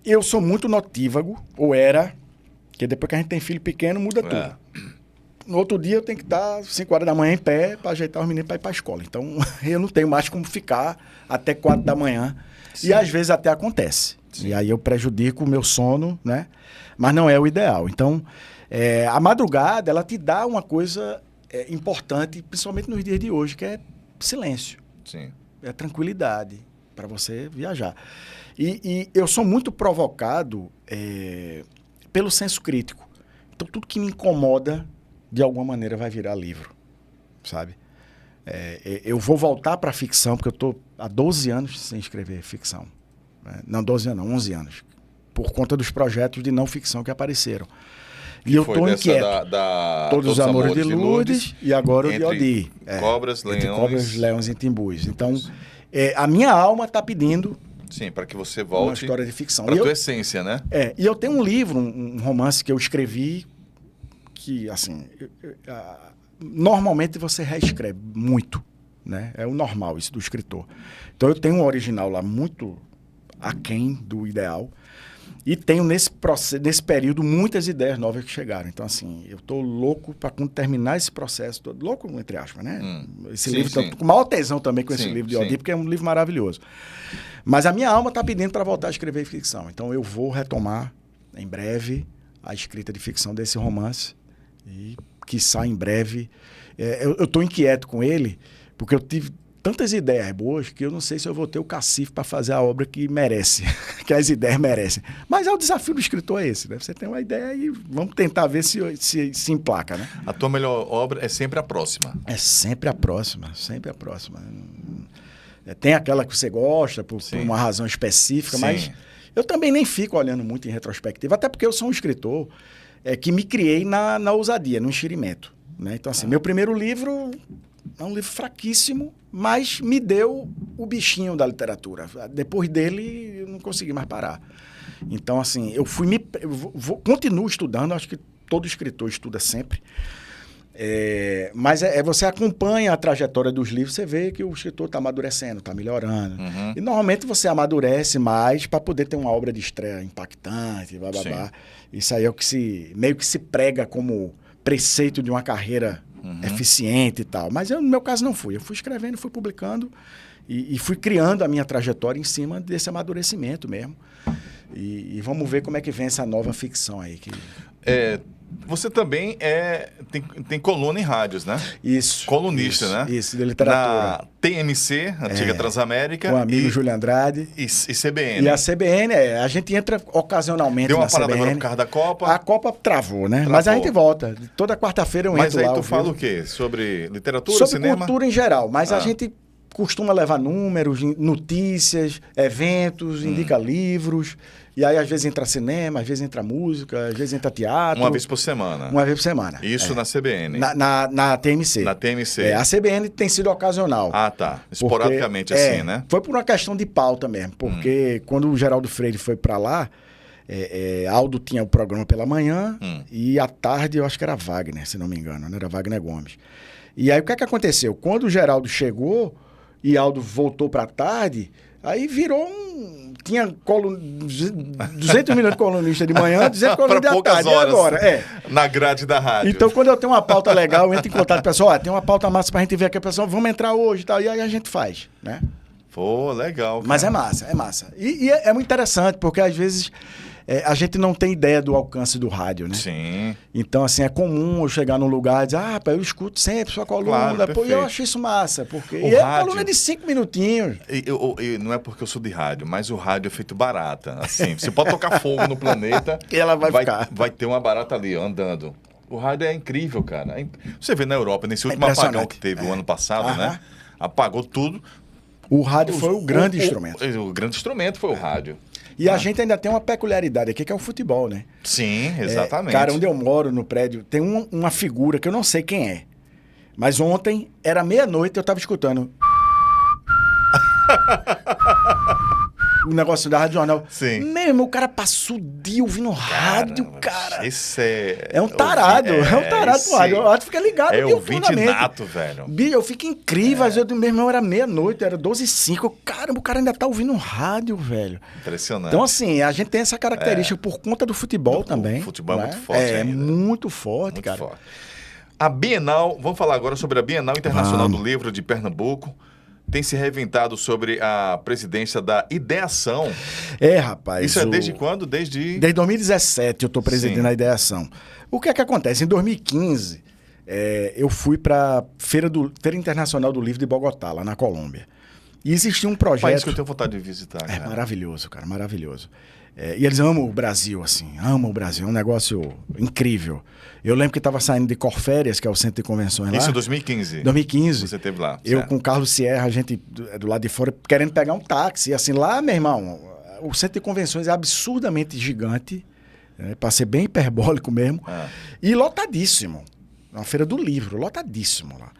Eu sou muito notívago, ou era, porque depois que a gente tem filho pequeno, muda tudo. No outro dia eu tenho que estar 5 horas da manhã em pé para ajeitar os meninos para ir para a escola. Então, eu não tenho mais como ficar até 4 da manhã. Sim. E às vezes até acontece. Sim. E aí eu prejudico o meu sono, né? Mas não é o ideal. Então, a madrugada, ela te dá uma coisa importante, principalmente nos dias de hoje, que é silêncio. Sim. É tranquilidade para você viajar. E eu sou muito provocado pelo senso crítico. Então, tudo que me incomoda, de alguma maneira, vai virar livro, sabe? Eu vou voltar para a ficção, porque eu estou há 12 anos sem escrever ficção. Não, 12 anos, não, 11 anos. Por conta dos projetos de não ficção que apareceram. E eu estou inquieto. Todos os Amores de Lourdes e agora o de Odi. Cobras, Leões e Timbus. Então, a minha alma está pedindo... Sim, para que você volte... Uma história de ficção. Para a tua essência, né? E eu tenho um livro, um romance que eu escrevi, que, assim... normalmente você reescreve muito, né? É o normal isso do escritor. Então, eu tenho um original lá muito... aquém do ideal, e tenho nesse período muitas ideias novas que chegaram. Então, assim, eu tô louco para quando terminar esse processo, tô louco, entre aspas, né? Esse livro, tô com maior tesão também com esse livro de Odi, porque é um livro maravilhoso. Mas a minha alma tá pedindo para voltar a escrever ficção. Então, eu vou retomar em breve a escrita de ficção desse romance, e quiçá em breve. Eu tô inquieto com ele, porque eu tive tantas ideias boas que eu não sei se eu vou ter o cacife para fazer a obra que merece, que as ideias merecem. Mas o desafio do escritor é esse, né? Você tem uma ideia e vamos tentar ver se emplaca, né? A tua melhor obra é sempre a próxima. É sempre a próxima, sempre a próxima. Tem aquela que você gosta por uma razão específica, mas eu também nem fico olhando muito em retrospectiva, até porque eu sou um escritor que me criei na ousadia, no enxerimento, né? Então, assim, meu primeiro livro... é um livro fraquíssimo, mas me deu o bichinho da literatura. Depois dele, eu não consegui mais parar. Então, assim, eu continuo estudando, acho que todo escritor estuda sempre. Mas você acompanha a trajetória dos livros, você vê que o escritor está amadurecendo, está melhorando. E normalmente você amadurece mais para poder ter uma obra de estreia impactante, blá, blá, blá. Isso aí é o que meio que se prega como preceito de uma carreira eficiente e tal. Mas no meu caso não fui. Eu fui escrevendo, fui publicando e fui criando a minha trajetória em cima desse amadurecimento mesmo. E vamos ver como é que vem essa nova ficção aí. Você também tem coluna em rádios, né? Isso. Colunista, né? Isso, de literatura. Na TMC, Antiga Transamérica. Com o amigo Júlio Andrade. E CBN. E a CBN, a gente entra ocasionalmente Deu uma na parada CBN. agora por causa da Copa. A Copa travou, né? Travou. Mas a gente volta. Toda quarta-feira eu entro lá. Mas aí tu ao fala vivo. o quê? Sobre literatura, Sobre cinema? cultura em geral. Mas a gente costuma levar números, notícias, eventos, indica livros. E aí, às vezes, entra cinema, às vezes entra música, às vezes entra teatro. Uma vez por semana. Uma vez por semana. Isso na CBN. Na TMC. Na TMC. A CBN tem sido ocasional. Ah, tá. Esporadicamente assim, né? Foi por uma questão de pauta mesmo. Porque quando o Geraldo Freire foi para lá, Aldo tinha o programa pela manhã e à tarde eu acho que era Wagner, se não me engano, né? Era Wagner Gomes. E aí o que é que aconteceu? Quando o Geraldo chegou e Aldo voltou para a tarde, aí virou tinha 200 milhões de colunistas de manhã, 200 colunistas de tarde. Horas, e agora? Na grade da rádio. Então, quando eu tenho uma pauta legal, eu entro em contato com o pessoal, tem uma pauta massa pra gente ver aqui, pessoal, vamos entrar hoje e tal. E aí a gente faz, né? Pô, legal. Cara. Mas é massa. E é muito interessante, porque às vezes a gente não tem ideia do alcance do rádio, né? Sim. Então, assim, é comum eu chegar num lugar e dizer, eu escuto sempre sua coluna. Claro, Pô, e eu acho isso massa, porque... O E a rádio... coluna é de 5 minutinhos. E não é porque eu sou de rádio, mas o rádio é feito barata. Assim, você pode tocar fogo no planeta... E ela vai ficar. Vai ter uma barata ali, andando. O rádio é incrível, cara. Você vê na Europa, nesse último apagão que teve o ano passado, né? Apagou tudo. O rádio foi o grande instrumento. O grande instrumento foi o rádio. E a gente ainda tem uma peculiaridade aqui, que é o futebol, né? Sim, exatamente. Cara, onde eu moro, no prédio, tem uma figura que eu não sei quem é. Mas ontem, era meia-noite, eu tava escutando... o negócio da Rádio Jornal. Sim. Mesmo, o cara passou o dia ouvindo rádio, cara. Esse é um tarado. É um tarado pro rádio. O rádio fica ligado o ouvinte nato, velho. Eu fico incrível. Às vezes, meu irmão, era meia-noite, era 12h05. Caramba, o cara ainda tá ouvindo rádio, velho. Impressionante. Então, assim, a gente tem essa característica por conta do futebol também. O futebol é muito forte muito forte, muito cara. Forte. A Bienal, vamos falar agora sobre a Bienal Internacional do Livro de Pernambuco. Tem se reinventado sobre a presidência da Ideação. Rapaz. Isso é desde quando? Desde 2017 eu estou presidindo a Ideação. O que é que acontece? Em 2015, eu fui para Feira Internacional do Livro de Bogotá, lá na Colômbia. E existia um projeto... país que eu tenho vontade de visitar. É maravilhoso, cara, maravilhoso. E eles amam o Brasil, assim, amam o Brasil, é um negócio incrível. Eu lembro que estava saindo de Corférias, que é o centro de convenções lá. Isso em 2015? 2015. Você esteve lá. Eu com o Carlos Sierra, a gente do lado de fora, querendo pegar um táxi. E assim, lá, meu irmão, o centro de convenções é absurdamente gigante, para ser bem hiperbólico mesmo, e lotadíssimo. Uma feira do livro, lotadíssimo lá.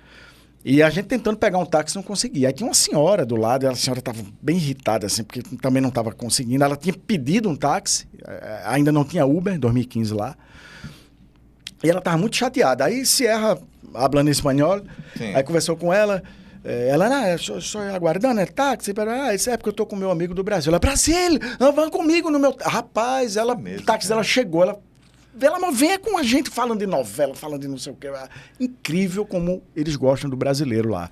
E a gente tentando pegar um táxi não conseguia. Aí tinha uma senhora do lado, e a senhora estava bem irritada, assim, porque também não estava conseguindo. Ela tinha pedido um táxi, ainda não tinha Uber, 2015 lá. E ela estava muito chateada. Aí Sierra, falando em espanhol, aí conversou com ela. Ela, estou aguardando o táxi. Isso é porque eu estou com meu amigo do Brasil. Ela, Brasil, vão comigo no meu... Rapaz, o táxi dela chegou, ela venha com a gente falando de novela, falando de não sei o quê. Incrível como eles gostam do brasileiro lá.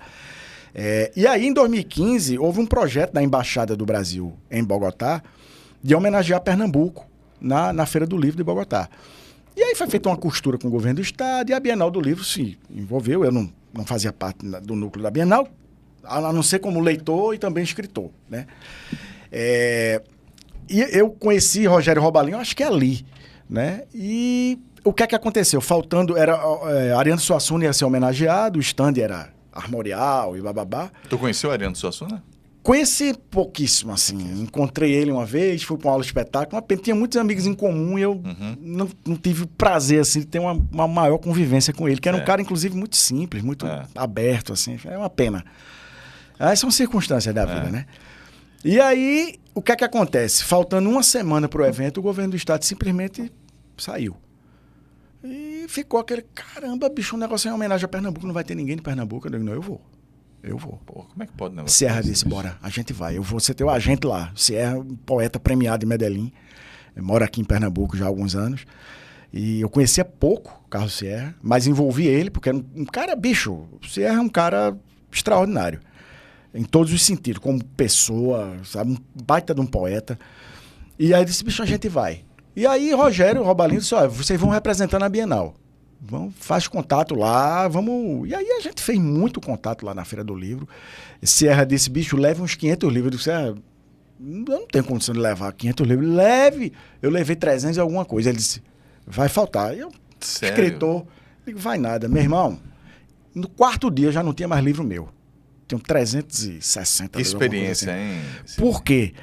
E aí, em 2015, houve um projeto da Embaixada do Brasil em Bogotá de homenagear Pernambuco na Feira do Livro de Bogotá. E aí foi feita uma costura com o governo do estado e a Bienal do Livro se envolveu. Eu não fazia parte do núcleo da Bienal, a não ser como leitor e também escritor, né? E eu conheci Rogério Robalinho, acho que ali, né? E o que é que aconteceu? Ariano Suassuna ia ser homenageado, o stand era armorial e bababá. Tu conheceu o Ariano Suassuna? Conheci pouquíssimo, assim. Encontrei ele uma vez, fui para uma aula de espetáculo. Tinha muitos amigos em comum e eu não tive o prazer, assim, de ter uma maior convivência com ele. Que era um cara, inclusive, muito simples, muito aberto, assim. É uma pena. Aí são circunstâncias da vida, né? E aí, o que é que acontece? Faltando uma semana para o evento, o governo do estado simplesmente saiu. E ficou aquele, caramba, bicho, um negócio em homenagem a Pernambuco, não vai ter ninguém de Pernambuco. Eu digo, não, eu vou. Pô, como é que pode, né? Sierra disse, bora, a gente vai. Eu vou ser teu agente lá. Sierra, um poeta premiado em Medellín. Mora aqui em Pernambuco já há alguns anos. E eu conhecia pouco o Carlos Sierra, mas envolvi ele, porque era um cara, bicho, o Sierra é um cara extraordinário. Em todos os sentidos, como pessoa, sabe? Um baita de um poeta. E aí eu disse, bicho, a gente vai. E aí Rogério Robalindo disse, olha, vocês vão representar na Bienal. Faz contato lá, vamos... E aí a gente fez muito contato lá na Feira do Livro. Sierra disse, bicho, leve uns 500 livros. Eu disse, eu não tenho condição de levar 500 livros. Leve. Eu levei 300 e alguma coisa. Ele disse, vai faltar. Eu, escritor, digo, vai nada. Meu irmão, no quarto dia já não tinha mais livro meu. Tenho 360 livros. Que experiência, assim. hein? Por quê?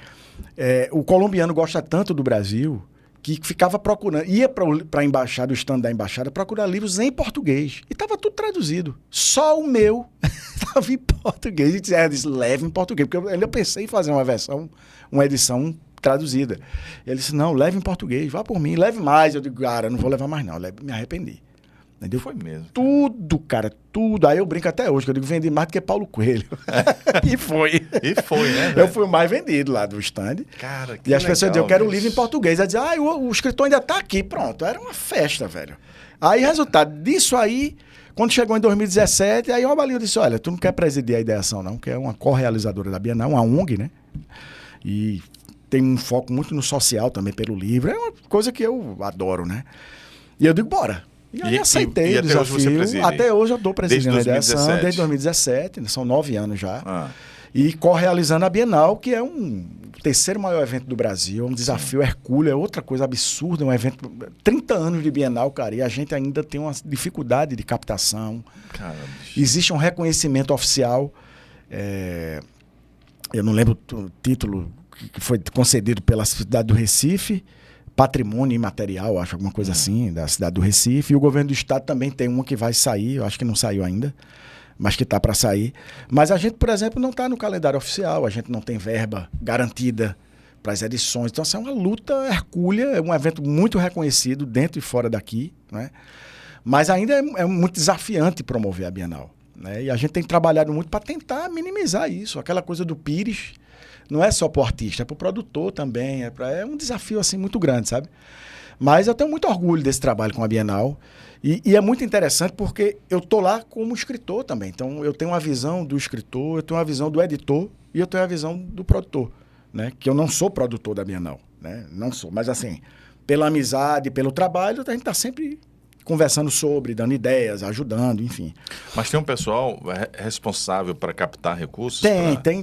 O colombiano gosta tanto do Brasil que ficava procurando, ia para a embaixada, o stand da embaixada, procurar livros em português. E estava tudo traduzido. Só o meu estava em português. E disse, leve em português. Porque eu ainda pensei em fazer uma edição traduzida. Ele disse, não, leve em português, vá por mim, leve mais. Eu digo, cara, não vou levar mais não, me arrependi. Entendeu? Foi mesmo. Tudo, cara, tudo. Aí eu brinco até hoje, que eu digo, vendi mais do que Paulo Coelho. E foi. E foi, né? Eu fui o mais vendido lá do stand. Cara, que e as pessoas diziam, eu quero um bicho. livro em português. Aí dizia, o escritor ainda tá aqui, pronto. Era uma festa, velho. Aí, resultado disso aí, quando chegou em 2017, aí o Robalindo disse, olha, tu não quer presidir a Ideação, não, que é uma co-realizadora da Bienal, uma ONG, né? E tem um foco muito no social também pelo livro. É uma coisa que eu adoro, né? E eu digo, bora. E aí aceitei o desafio. Hoje você preside? Até hoje eu estou presidindo a Ideação, 2017. desde 2017, são 9 anos já. E co-realizando a Bienal, que é o terceiro maior evento do Brasil, é um desafio hercúleo, é outra coisa absurda, é um evento... 30 anos de Bienal, cara, e a gente ainda tem uma dificuldade de captação. Caramba. Existe um reconhecimento oficial, eu não lembro o título, que foi concedido pela cidade do Recife, Patrimônio Imaterial, acho, alguma coisa assim, da cidade do Recife. E o governo do estado também tem uma que vai sair, eu acho que não saiu ainda, mas que está para sair. Mas a gente, por exemplo, não está no calendário oficial, a gente não tem verba garantida para as edições. Então, essa é uma luta hercúlea, é um evento muito reconhecido dentro e fora daqui, né? Mas ainda é muito desafiante promover a Bienal, né? E a gente tem trabalhado muito para tentar minimizar isso, aquela coisa do Pires. Não é só para o artista, é para o produtor também. É um desafio assim, muito grande, sabe? Mas eu tenho muito orgulho desse trabalho com a Bienal. E é muito interessante porque eu estou lá como escritor também. Então, eu tenho uma visão do escritor, eu tenho uma visão do editor e eu tenho a visão do produtor, né? Que eu não sou produtor da Bienal, né? Não sou. Mas, assim, pela amizade, pelo trabalho, a gente está sempre conversando sobre, dando ideias, ajudando, enfim. Mas tem um pessoal responsável para captar recursos?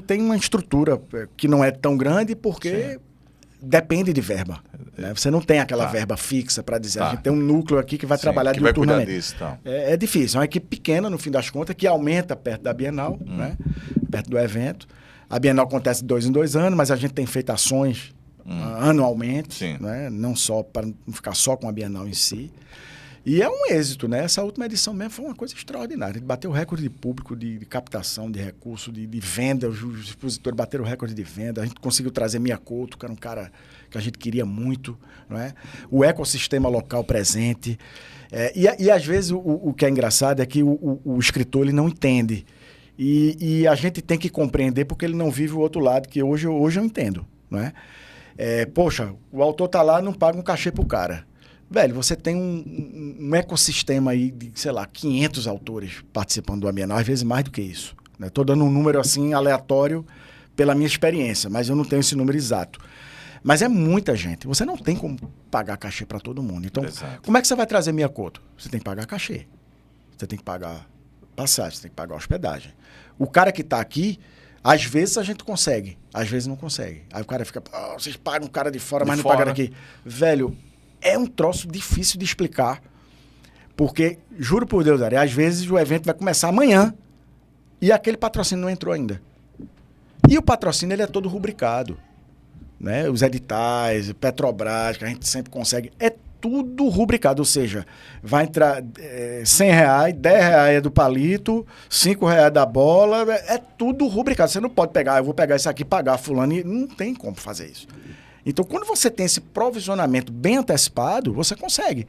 Tem uma estrutura que não é tão grande porque depende de verba, né? Você não tem aquela verba fixa para dizer, a gente tem um núcleo aqui que vai trabalhar que vai diuturnamente. Cuidar disso, então. É difícil, é uma equipe pequena, no fim das contas, que aumenta perto da Bienal, né? Perto do evento. A Bienal acontece de 2 em 2 anos, mas a gente tem feito ações anualmente, né? Não só para não ficar só com a Bienal em si. E é um êxito, né? Essa última edição mesmo foi uma coisa extraordinária. A gente bateu o recorde de público, de captação, de recurso, de venda. Os expositores bateram o recorde de venda. A gente conseguiu trazer Mia Couto, que era um cara que a gente queria muito, não é? O ecossistema local presente. E às vezes o que é engraçado é que o escritor ele não entende. E a gente tem que compreender porque ele não vive o outro lado, que hoje eu entendo, não é? Poxa, o autor tá lá e não paga um cachê pro cara. Velho, você tem um ecossistema aí de, sei lá, 500 autores participando do Bienal, às vezes mais do que isso. Estou dando um número assim aleatório pela minha experiência, mas eu não tenho esse número exato. Mas é muita gente. Você não tem como pagar cachê para todo mundo. Então, como é que você vai trazer Mia Couto? Você tem que pagar cachê. Você tem que pagar passagem, você tem que pagar hospedagem. O cara que está aqui, às vezes a gente consegue, às vezes não consegue. Aí o cara fica, vocês pagam o cara de fora, mas não pagaram aqui. Velho, é um troço difícil de explicar, porque, juro por Deus, Ari, às vezes o evento vai começar amanhã e aquele patrocínio não entrou ainda. E o patrocínio ele é todo rubricado, né? Os editais, Petrobras, que a gente sempre consegue, é tudo rubricado, ou seja, vai entrar R$100, R$10 é do palito, R$5 da bola, é tudo rubricado. Você não pode pegar, eu vou pegar isso aqui e pagar fulano, e não tem como fazer isso. Então, quando você tem esse provisionamento bem antecipado, você consegue.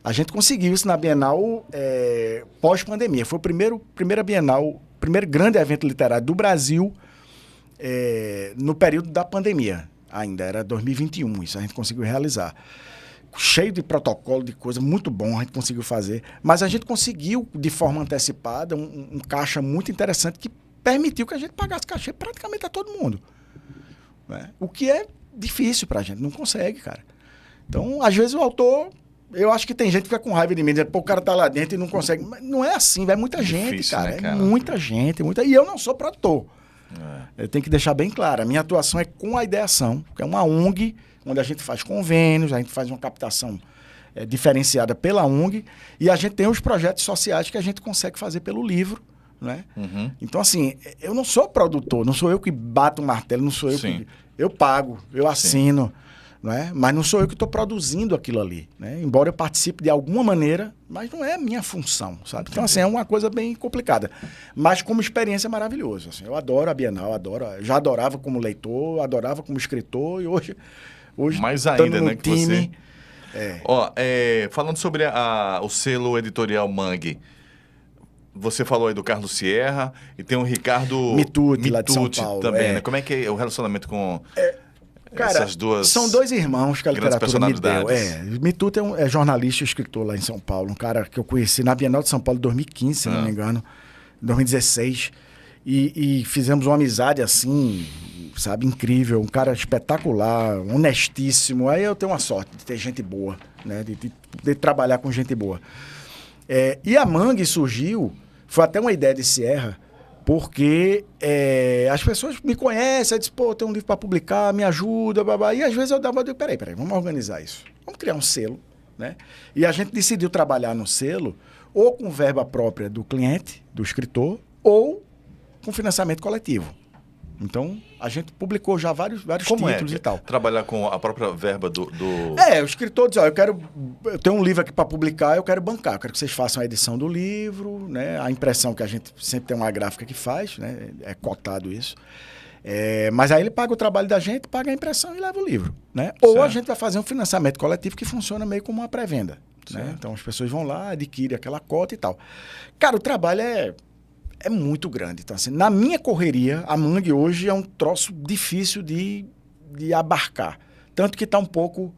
A gente conseguiu isso na Bienal pós-pandemia. Foi primeira Bienal, primeiro grande evento literário do Brasil no período da pandemia. Ainda era 2021, isso a gente conseguiu realizar. Cheio de protocolo, de coisa muito bom, a gente conseguiu fazer. Mas a gente conseguiu, de forma antecipada, um caixa muito interessante que permitiu que a gente pagasse cachê praticamente a todo mundo, né? O que é difícil pra gente, não consegue, cara. Então, às vezes o autor... Eu acho que tem gente que fica com raiva de mim, dizendo, pô, o cara tá lá dentro e não consegue. Mas não é assim, vai muita gente, Difícil, cara. né, cara? É muita gente, muita. E eu não sou produtor. Eu tenho que deixar bem claro. A minha atuação é com a Ideação, que é uma ONG, onde a gente faz convênios, a gente faz uma captação diferenciada pela ONG, e a gente tem os projetos sociais que a gente consegue fazer pelo livro, né? Então, assim, eu não sou produtor, não sou eu que bato o martelo, não sou eu Sim. que... Eu pago, eu assino. Não é? Mas não sou eu que estou produzindo aquilo ali, né? Embora eu participe de alguma maneira, mas não é a minha função, sabe? Então, assim, é uma coisa bem complicada. Mas como experiência é maravilhoso. Assim, eu adoro a Bienal, já adorava como leitor, adorava como escritor, e hoje Mais estando ainda, no né? Que time... você... Ó, falando sobre o selo editorial Mangue, você falou aí do Carlos Sierra e tem o Ricardo Mituti, lá de São Paulo, também, né? Como é que é o relacionamento com... Cara, essas duas são dois irmãos que a grandes literatura me deu. personalidades. Mituto é jornalista e escritor lá em São Paulo. Um cara que eu conheci na Bienal de São Paulo em 2015, se não me engano. 2016. E fizemos uma amizade assim, sabe, incrível. Um cara espetacular, honestíssimo. Aí eu tenho uma sorte de ter gente boa, né? De trabalhar com gente boa. E a Mangue surgiu, foi até uma ideia de Sierra, porque as pessoas me conhecem, eu disse, pô, tem um livro para publicar, me ajuda, babá. E às vezes eu digo, peraí, vamos organizar isso. Vamos criar um selo, né? E a gente decidiu trabalhar no selo ou com verba própria do cliente, do escritor, ou com financiamento coletivo. Então, a gente publicou já vários títulos e tal. Trabalhar com a própria verba do... O escritor diz, eu tenho um livro aqui para publicar, eu quero bancar, eu quero que vocês façam a edição do livro, né? A impressão, que a gente sempre tem uma gráfica que faz, né? É cotado isso. Mas aí ele paga o trabalho da gente, paga a impressão e leva o livro, né? Ou a gente vai fazer um financiamento coletivo que funciona meio como uma pré-venda, né? Então, as pessoas vão lá, adquirem aquela cota e tal. Cara, o trabalho é muito grande. Então, assim, na minha correria, a Mangue hoje é um troço difícil de abarcar. Tanto que está um pouco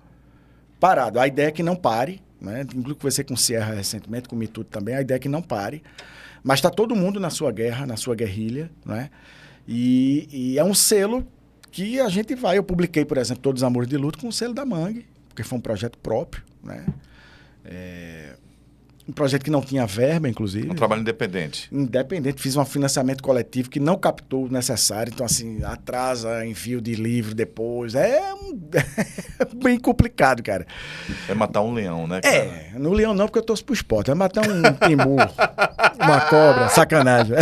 parado. A ideia é que não pare, né? Inclusive, conversei com o Sierra recentemente, com o Mituto também, a ideia é que não pare. Mas está todo mundo na sua guerra, na sua guerrilha, né? E é um selo que a gente vai... Eu publiquei, por exemplo, Todos os Amores de Luto com o selo da Mangue, porque foi um projeto próprio, né? Um projeto que não tinha verba, inclusive. Um trabalho independente. Independente. Fiz um financiamento coletivo que não captou o necessário. Então, assim, atrasa envio de livro depois. É bem complicado, cara. É matar um leão, né, cara? No leão não, porque eu torço pro esporte. É matar um timbu, uma cobra, sacanagem.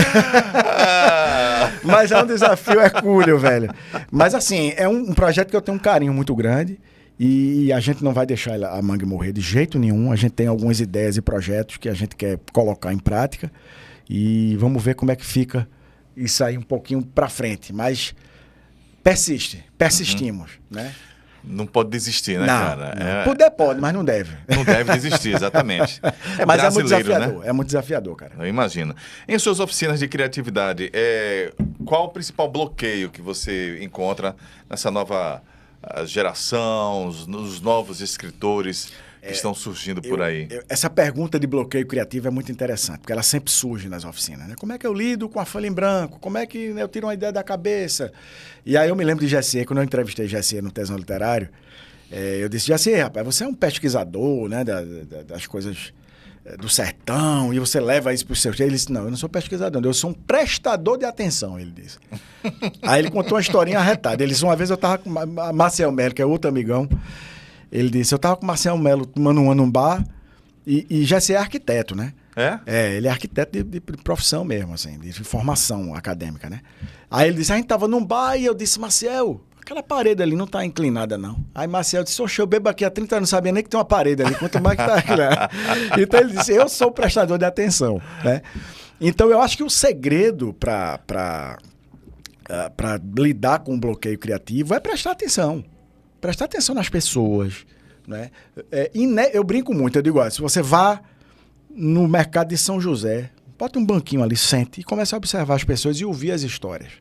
Mas é um desafio hercúleo, velho. Mas, assim, é um projeto que eu tenho um carinho muito grande. E a gente não vai deixar a Mangue morrer de jeito nenhum. A gente tem algumas ideias e projetos que a gente quer colocar em prática. E vamos ver como é que fica isso aí um pouquinho para frente. Mas persistimos, né? Não pode desistir, né, não, cara? Não. Poder pode, mas não deve. Não deve desistir, exatamente. Mas é muito desafiador, né? É muito desafiador, cara. Eu imagino. Em suas oficinas de criatividade, qual o principal bloqueio que você encontra nessa nova geração, os novos escritores que estão surgindo por aí? Essa pergunta de bloqueio criativo é muito interessante, porque ela sempre surge nas oficinas, né? Como é que eu lido com a folha em branco? Como é que eu tiro uma ideia da cabeça? E aí eu me lembro de Jessier, quando eu entrevistei Jessier no Tesão Literário, eu disse, Jessier, rapaz, você é um pesquisador, né, das coisas do sertão, e você leva isso para o seu... Ele disse, não, eu não sou pesquisador, eu sou um prestador de atenção, ele disse. Aí ele contou uma historinha arretada. Ele disse, uma vez eu estava com Marcel Melo, que é outro amigão, ele disse, eu estava com Marcel Melo tomando um ano num bar, e Jessier é arquiteto, né? Ele é arquiteto de profissão mesmo, assim, de formação acadêmica, né? Aí ele disse, a gente estava num bar, e eu disse, Marcel, aquela parede ali não está inclinada, não. Aí Marcel disse, oxe, eu bebo aqui há 30 anos, não sabia nem que tem uma parede ali, quanto mais que está inclinada. Então ele disse, eu sou o prestador de atenção, né? Então eu acho que o segredo para lidar com o bloqueio criativo é prestar atenção. Prestar atenção nas pessoas, né? Eu brinco muito, eu digo, se você vá no mercado de São José, bota um banquinho ali, sente e comece a observar as pessoas e ouvir as histórias.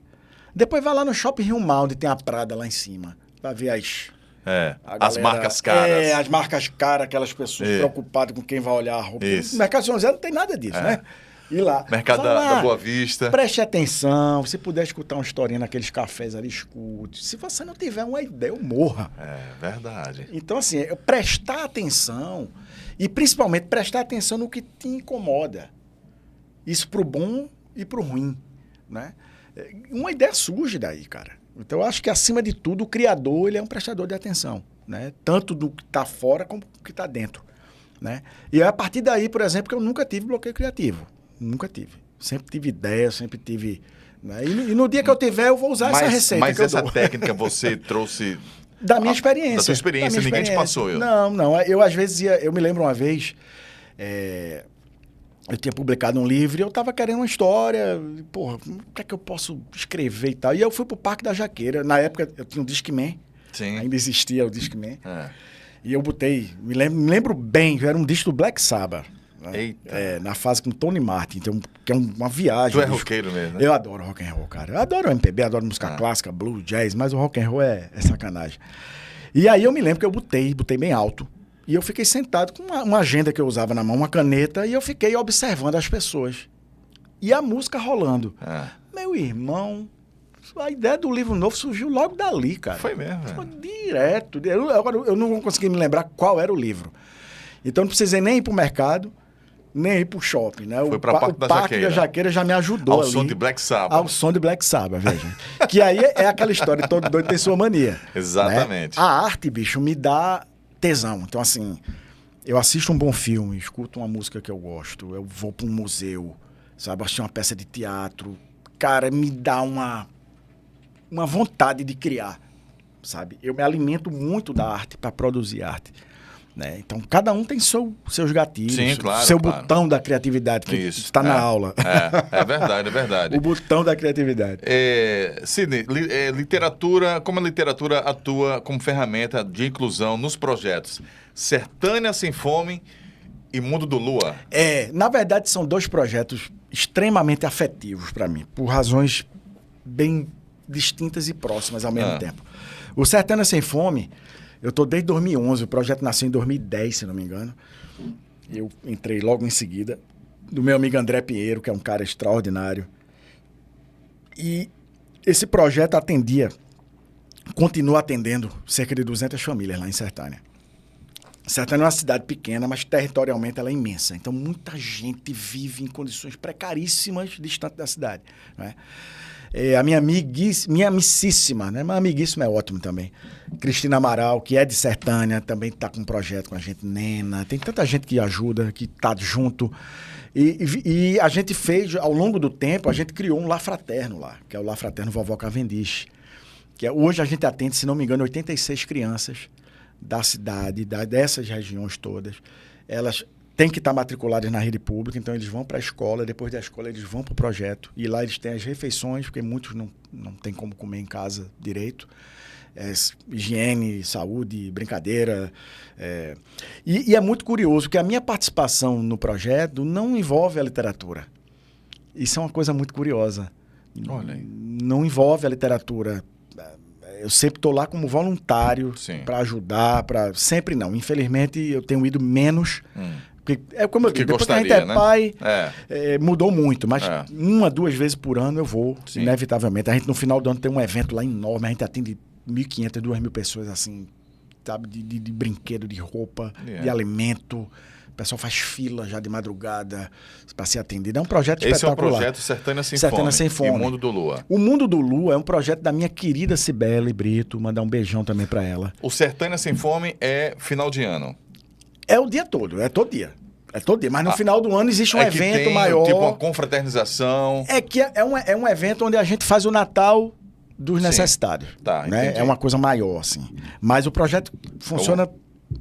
Depois vai lá no Shopping Rio Mar, onde tem a Prada lá em cima, para ver as marcas caras. As marcas caras, aquelas pessoas preocupadas com quem vai olhar a roupa. Isso. No mercado de São José não tem nada disso, né? Ir lá. Mercado da Boa Vista. Preste atenção. Se puder escutar uma historinha naqueles cafés ali, escute. Se você não tiver uma ideia, eu morra. É verdade. Então, assim, prestar atenção e principalmente prestar atenção no que te incomoda. Isso pro bom e pro ruim, né? Uma ideia surge daí, cara. Então, eu acho que, acima de tudo, o criador, ele é um prestador de atenção, né? Tanto do que está fora como do que está dentro, né? E é a partir daí, por exemplo, que eu nunca tive bloqueio criativo. Nunca tive. Sempre tive ideia, sempre tive... Né? E no dia que eu tiver, eu vou usar essa receita. Mas essa técnica você trouxe... Da minha experiência. Da sua experiência, ninguém te passou. Não. Eu, às vezes, eu me lembro uma vez... eu tinha publicado um livro e eu estava querendo uma história. Porra, o que é que eu posso escrever e tal? E eu fui pro Parque da Jaqueira. Na época, eu tinha um Discman. Sim. Ainda existia o Discman. E eu botei... Me lembro bem, era um disco do Black Sabbath. Eita. Na fase com Tony Martin, então, que é uma viagem. Tu é roqueiro mesmo, né? Eu adoro rock and roll, cara. Eu adoro MPB, adoro música clássica, blues, jazz, mas o rock and roll é sacanagem. E aí eu me lembro que eu botei bem alto. E eu fiquei sentado com uma agenda que eu usava na mão, uma caneta, e eu fiquei observando as pessoas. E a música rolando. Meu irmão, a ideia do livro novo surgiu logo dali, cara. Foi mesmo, Foi direto. Agora eu não vou conseguir me lembrar qual era o livro. Então não precisei nem ir pro mercado, nem ir pro shopping, né? Foi pra Parque da Jaqueira já me ajudou ao ali. som de Black Sabbath. Ao som de Black Sabbath, veja. Que aí é aquela história, todo doido tem sua mania. Exatamente. Né? A arte, bicho, me dá tesão. Então, assim, eu assisto um bom filme, escuto uma música que eu gosto, eu vou para um museu, sabe? Assistir uma peça de teatro. Cara, me dá uma vontade de criar, sabe? Eu me alimento muito da arte para produzir arte. Né? Então, cada um tem seus gatilhos, sim, claro, seu botão da criatividade, que está na aula. É verdade, é verdade. O botão da criatividade. Sidney, literatura, como a literatura atua como ferramenta de inclusão nos projetos Sertânia Sem Fome e Mundo do Lua? Na verdade, são dois projetos extremamente afetivos para mim, por razões bem distintas e próximas ao mesmo tempo. O Sertânia Sem Fome... Eu estou desde 2011, o projeto nasceu em 2010, se não me engano. Eu entrei logo em seguida, do meu amigo André Pinheiro, que é um cara extraordinário. E esse projeto continua atendendo cerca de 200 famílias lá em Sertânia. Sertânia é uma cidade pequena, mas territorialmente ela é imensa. Então, muita gente vive em condições precaríssimas distante da cidade, né? A minha amicíssima, né? Mas amiguíssima é ótimo também. Cristina Amaral, que é de Sertânia, também está com um projeto com a gente, Nena. Tem tanta gente que ajuda, que está junto. E a gente fez, ao longo do tempo, a gente criou um lar fraterno lá, que é o Lar Fraterno Vovó Cavendish. Hoje a gente atende, se não me engano, 86 crianças da cidade, dessas regiões todas. Elas têm que estar matriculadas na rede pública, então eles vão para a escola, depois da escola eles vão para o projeto, e lá eles têm as refeições, porque muitos não têm como comer em casa direito. Higiene, saúde, brincadeira. E é muito curioso que a minha participação no projeto não envolve a literatura. Isso é uma coisa muito curiosa. Olha aí. Não envolve a literatura. Eu sempre estou lá como voluntário para ajudar, sempre não. Infelizmente, eu tenho ido menos. Porque, como eu digo, depois que a gente é pai, mudou muito. Mas 1, 2 vezes por ano eu vou, inevitavelmente. A gente, no final do ano, tem um evento lá enorme. A gente atende 1.500, 2.000 pessoas, assim, sabe? De brinquedo, de roupa, de alimento. O pessoal faz fila já de madrugada para ser atendido. É um projeto espetacular. Esse é o projeto Sertânia Sem Fome. E Mundo do Lua. O Mundo do Lua é um projeto da minha querida Cibele Brito. Mandar um beijão também para ela. O Sertânia Sem Fome é final de ano? É o dia todo, é todo dia. É todo dia, mas no final do ano existe um evento tem, maior. Tipo uma confraternização. É um evento onde a gente faz o Natal dos necessitados. Tá, né? É uma coisa maior, assim. Mas o projeto funciona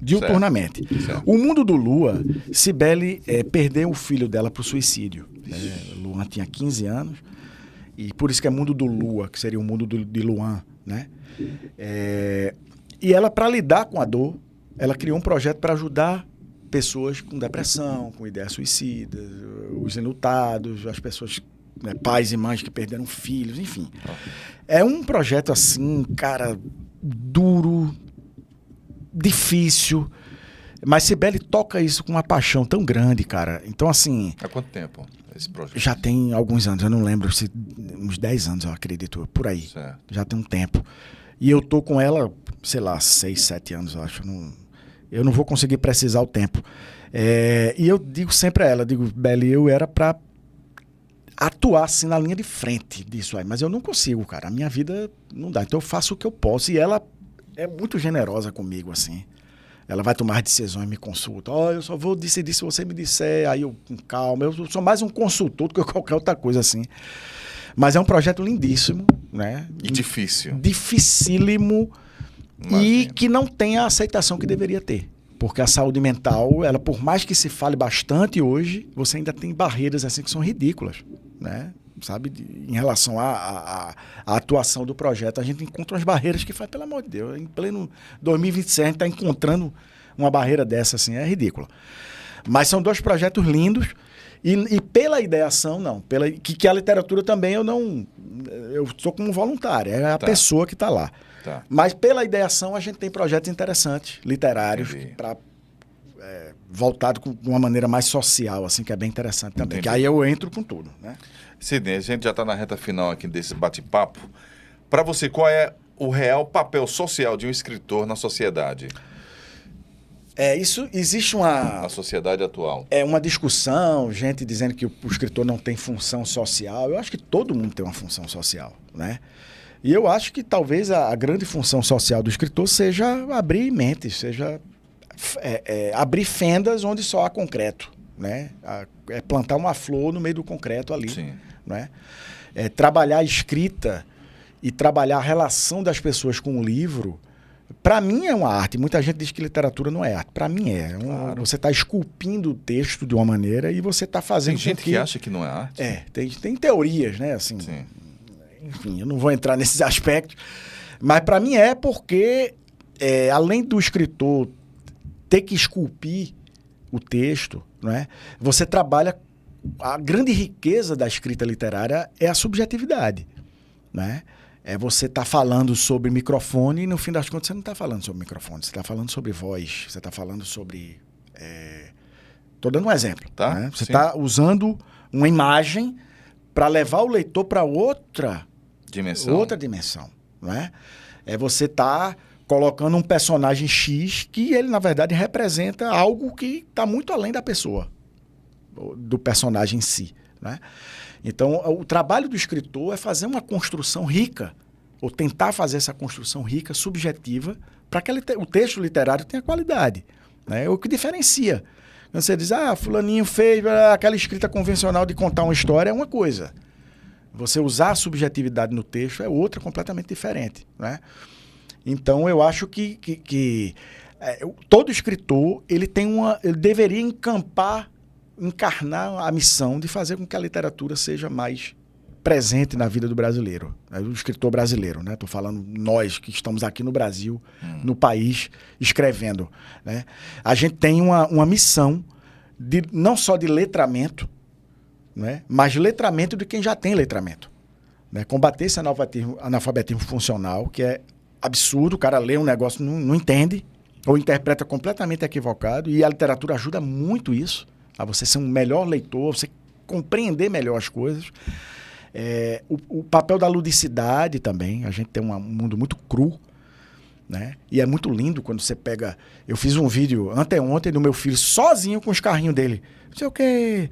diuturnamente. Certo. O Mundo do Lua, Cibele perdeu o filho dela para o suicídio. Luan tinha 15 anos, e por isso que é Mundo do Lua, que seria o mundo de Luan, né? E ela, para lidar com a dor, ela criou um projeto para ajudar pessoas com depressão, com ideias suicidas, os enlutados, as pessoas, né, pais e mães que perderam filhos, enfim. É um projeto assim, cara, duro, difícil, Mas Cibele toca isso com uma paixão tão grande, cara. Então, assim... Há quanto tempo esse projeto? Já tem alguns anos, eu não lembro, se uns 10 anos, eu acredito, por aí. Certo. Já tem um tempo. E eu tô com ela, sei lá, 6, 7 anos, eu acho. Eu não vou conseguir precisar o tempo. E eu digo sempre a ela, Beli, eu era pra atuar assim na linha de frente disso aí. Mas eu não consigo, cara. A minha vida não dá. Então eu faço o que eu posso. E ela é muito generosa comigo, assim. Ela vai tomar decisões, me consulta. Eu só vou decidir se você me disser. Aí eu, com calma. Eu sou mais um consultor do que qualquer outra coisa, assim. Mas é um projeto lindíssimo, né? E difícil. Dificílimo. Imagina. E que não tem a aceitação que deveria ter. Porque a saúde mental, ela, por mais que se fale bastante hoje, você ainda tem barreiras assim que são ridículas, né? Sabe, em relação à atuação do projeto, a gente encontra umas barreiras que faz, pelo amor de Deus, em pleno 2026 a gente está encontrando uma barreira dessa, assim, é ridícula. Mas são 2 projetos lindos e pela ideação, não. Que a literatura também eu sou como voluntário, é a pessoa que está lá. Tá. Mas pela ideação a gente tem projetos interessantes, literários, voltado de uma maneira mais social, assim, que é bem interessante também. Entendi. Que aí eu entro com tudo, né? Sidney, a gente já está na reta final aqui desse bate-papo. Para você, qual é o real papel social de um escritor na sociedade? Isso existe uma... Na sociedade atual. Uma discussão, gente dizendo que o escritor não tem função social. Eu acho que todo mundo tem uma função social, né? E eu acho que talvez a grande função social do escritor seja abrir mentes, seja abrir fendas onde só há concreto, né? Plantar uma flor no meio do concreto ali. Sim. Né? Trabalhar a escrita e trabalhar a relação das pessoas com o livro, para mim é uma arte. Muita gente diz que literatura não é arte. Para mim claro. Você está esculpindo o texto de uma maneira e você está fazendo... Tem gente que acha que não é arte? Tem teorias, né? Assim, sim. Enfim, eu não vou entrar nesses aspectos. Mas para mim porque além do escritor ter que esculpir o texto, né? Você trabalha... A grande riqueza da escrita literária é a subjetividade, né? Você tá falando sobre microfone e no fim das contas você não está falando sobre microfone, você está falando sobre voz, você está falando sobre... Estou dando um exemplo. Tá, né? Você está usando uma imagem para levar o leitor para outra dimensão, né? Você está colocando um personagem X que ele, na verdade, representa algo que está muito além da pessoa, do personagem em si, né? Então, o trabalho do escritor é fazer uma construção rica, ou tentar fazer essa construção rica, subjetiva, para que o texto literário tenha qualidade, né? É o que diferencia. Quando você diz, fulaninho fez aquela escrita convencional de contar uma história, é uma coisa. Você usar a subjetividade no texto é outra, completamente diferente, né? Então, eu acho que todo escritor ele deveria encarnar a missão de fazer com que a literatura seja mais presente na vida do brasileiro, né? Do escritor brasileiro, né? Estou falando nós que estamos aqui no Brasil, no país, escrevendo, né? A gente tem uma missão não só de letramento, né? Mas letramento de quem já tem letramento, né? Combater esse analfabetismo funcional, que é absurdo, o cara lê um negócio, não entende, ou interpreta completamente equivocado, e a literatura ajuda muito isso, a você ser um melhor leitor, você compreender melhor as coisas. O papel da ludicidade também, a gente tem um mundo muito cru, né? E é muito lindo quando você pega... Eu fiz um vídeo anteontem do meu filho sozinho com os carrinhos dele, não sei o quê,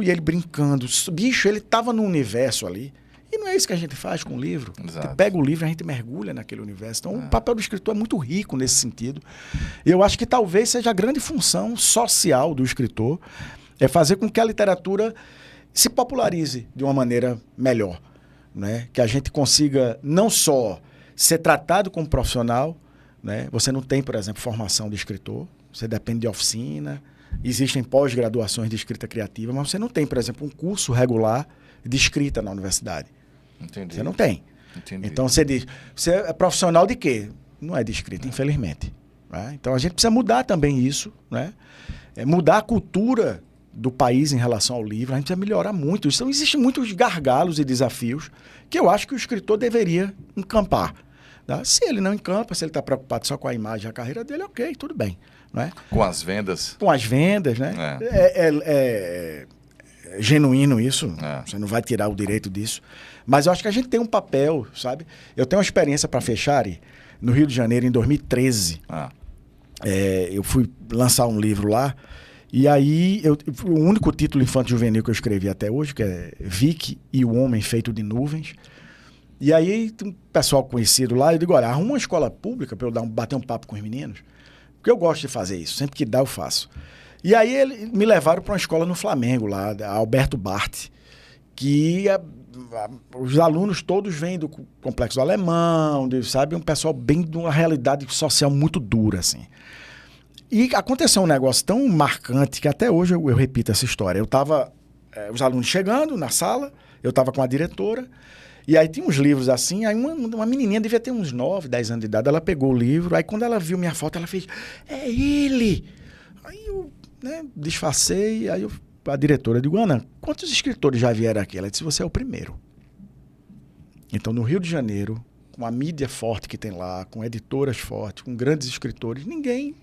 e ele brincando. Bicho, ele estava no universo ali. E não é isso que a gente faz com o livro. Exato. A gente pega o livro e a gente mergulha naquele universo. Então, o papel do escritor é muito rico nesse sentido. Eu acho que talvez seja a grande função social do escritor, é fazer com que a literatura se popularize de uma maneira melhor, né? Que a gente consiga não só ser tratado como profissional, né? Você não tem, por exemplo, formação de escritor, você depende de oficina, existem pós-graduações de escrita criativa, mas você não tem, por exemplo, um curso regular de escrita na universidade. Entendi. Você não tem. Entendi. Então você diz, você é profissional de quê? Não é de escrita, infelizmente. Né? Então a gente precisa mudar também isso, né? Mudar a cultura do país em relação ao livro, a gente precisa melhorar muito. Então existem muitos gargalos e desafios que eu acho que o escritor deveria encampar. Tá? Se ele não encampa, se ele está preocupado só com a imagem e a carreira dele, ok, tudo bem. né? Com as vendas. Com as vendas, né? É genuíno isso, você não vai tirar o direito disso. Mas eu acho que a gente tem um papel, sabe? Eu tenho uma experiência para fechar, Ari, no Rio de Janeiro, em 2013. Eu fui lançar um livro lá, e aí o único título infanto-juvenil que eu escrevi até hoje, que é Vicky e o Homem Feito de Nuvens. E aí tem um pessoal conhecido lá, eu digo, olha, arruma uma escola pública para eu bater um papo com os meninos, porque eu gosto de fazer isso, sempre que dá eu faço. E aí eles me levaram para uma escola no Flamengo, lá, Alberto Bart, que os alunos todos vêm do Complexo Alemão, sabe? Um pessoal bem de uma realidade social muito dura, assim. E aconteceu um negócio tão marcante que até hoje eu repito essa história. Eu estava, os alunos chegando na sala, eu estava com a diretora, e aí tinha uns livros assim, aí uma menininha devia ter uns 9, 10 anos de idade, ela pegou o livro, aí quando ela viu minha foto, ela fez, é ele! Aí eu disfarcei, aí a diretora, digo, Ana, quantos escritores já vieram aqui? Ela disse, você é o primeiro. Então, no Rio de Janeiro, com a mídia forte que tem lá, com editoras fortes, com grandes escritores, ninguém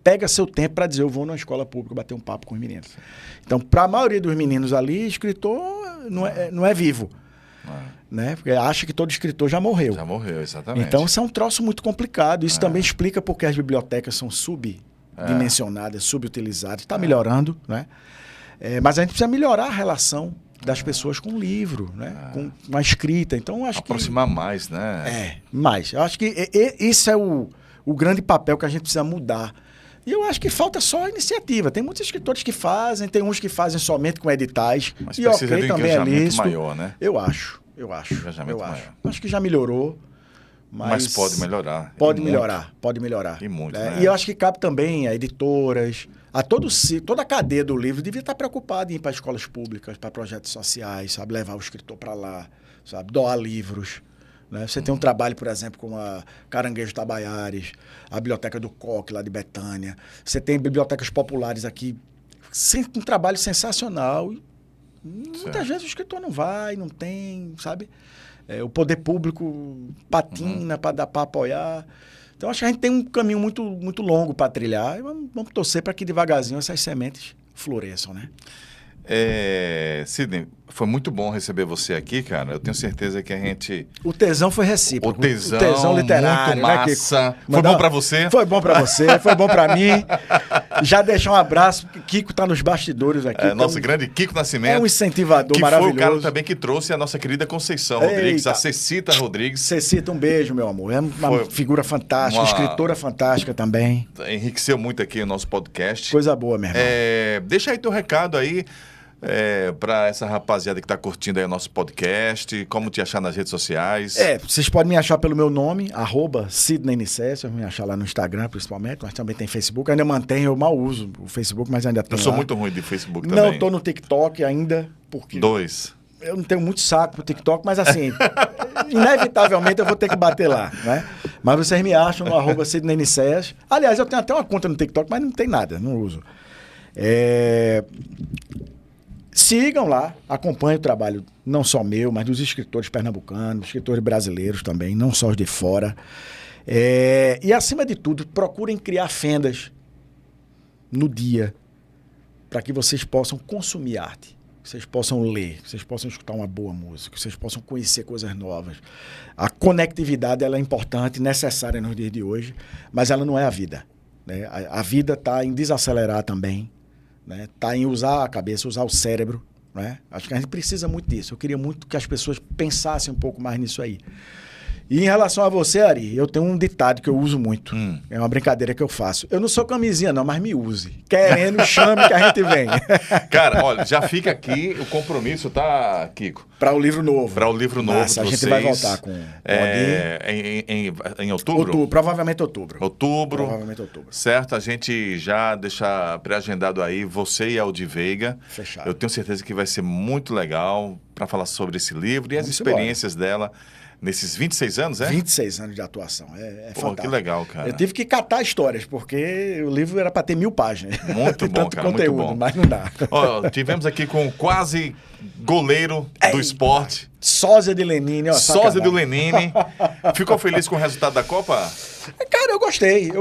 pega seu tempo para dizer, eu vou numa escola pública bater um papo com os meninos. Então, para a maioria dos meninos ali, escritor não é vivo. Né? Porque acha que todo escritor já morreu. Já morreu, exatamente. Então, isso é um troço muito complicado. Isso também explica porque as bibliotecas são subdimensionadas, subutilizadas. Está melhorando, né? Mas a gente precisa melhorar a relação das pessoas com o livro, né? Com a escrita. Então, acho aproximar mais, né? Mais. Eu acho que esse é o grande papel que a gente precisa mudar. E eu acho que falta só a iniciativa. Tem muitos escritores que fazem, tem uns que fazem somente com editais. Mas e precisa de um também engajamento maior, né? Eu acho. Maior. Acho que já melhorou. Mas pode melhorar. Pode melhorar. E muito, né? né? E eu acho que cabe também a editoras, toda a cadeia do livro devia estar preocupada em ir para escolas públicas, para projetos sociais, sabe? Levar o escritor para lá, sabe? Doar livros. Né? Você tem um trabalho, por exemplo, com a Caranguejo Tabaiares, a Biblioteca do Coque, lá de Betânia. Você tem bibliotecas populares aqui, um trabalho sensacional. Muitas vezes o escritor não vai, não tem, sabe? O poder público patina para apoiar. Então, acho que a gente tem um caminho muito, muito longo para trilhar. E vamos torcer para que devagarzinho essas sementes floresçam, né? Sidney, foi muito bom receber você aqui, cara. Eu tenho certeza que a gente... O tesão foi recíproco. O tesão literário, muito massa. Né, foi bom pra você? Foi bom pra você, foi bom pra mim. Já deixar um abraço, Kiko tá nos bastidores aqui. Nosso grande Kiko Nascimento. É um incentivador maravilhoso. Que foi o cara também que trouxe a nossa querida Conceição Rodrigues, a Cecita Rodrigues. Cecita, um beijo, meu amor. É uma figura fantástica, escritora fantástica também. Enriqueceu muito aqui o nosso podcast. Coisa boa, meu irmão. Deixa aí teu recado aí. Para essa rapaziada que está curtindo aí o nosso podcast, como te achar nas redes sociais? Vocês podem me achar pelo meu nome, @SidneyNicésio, me achar lá no Instagram principalmente, mas também tem Facebook, ainda mantenho, eu mal uso o Facebook, mas ainda tenho. Eu sou muito ruim de Facebook também. Não estou no TikTok ainda, porque... 2. Eu não tenho muito saco pro TikTok, mas assim, inevitavelmente eu vou ter que bater lá, né? Mas vocês me acham no @SidneyNicésio. Aliás, eu tenho até uma conta no TikTok, mas não tem nada, não uso. Sigam lá, acompanhem o trabalho não só meu, mas dos escritores pernambucanos, escritores brasileiros também, não só os de fora. E, acima de tudo, procurem criar fendas no dia para que vocês possam consumir arte, que vocês possam ler, que vocês possam escutar uma boa música, que vocês possam conhecer coisas novas. A conectividade ela é importante, necessária nos dias de hoje, mas ela não é a vida. Né? A vida está em desacelerar também. Né? Tá em usar a cabeça, usar o cérebro, né? Acho que a gente precisa muito disso. Eu queria muito que as pessoas pensassem um pouco mais nisso aí. E em relação a você, Ari, eu tenho um ditado que eu uso muito. É uma brincadeira que eu faço. Eu não sou camisinha não, mas me use. Querendo, chame que a gente vem. Cara, olha, já fica aqui o compromisso, tá, Kiko? Para o livro novo. Para o livro novo de vocês. A gente vai voltar com... Em outubro? Provavelmente outubro. Provavelmente outubro. Certo, a gente já deixa pré-agendado aí, você e a Aldi Veiga. Fechado. Eu tenho certeza que vai ser muito legal para falar sobre esse livro e as experiências dela nesses 26 anos, 26 anos de atuação. Fantástico. Que legal, cara. Eu tive que catar histórias, porque o livro era para ter 1000 páginas. Muito bom, tanto cara, conteúdo, muito bom. Mas não dá. Tivemos aqui com quase goleiro do esporte. Sósia de Lenine, ó. Sósia do Lenine. Ficou feliz com o resultado da Copa? Cara, eu gostei.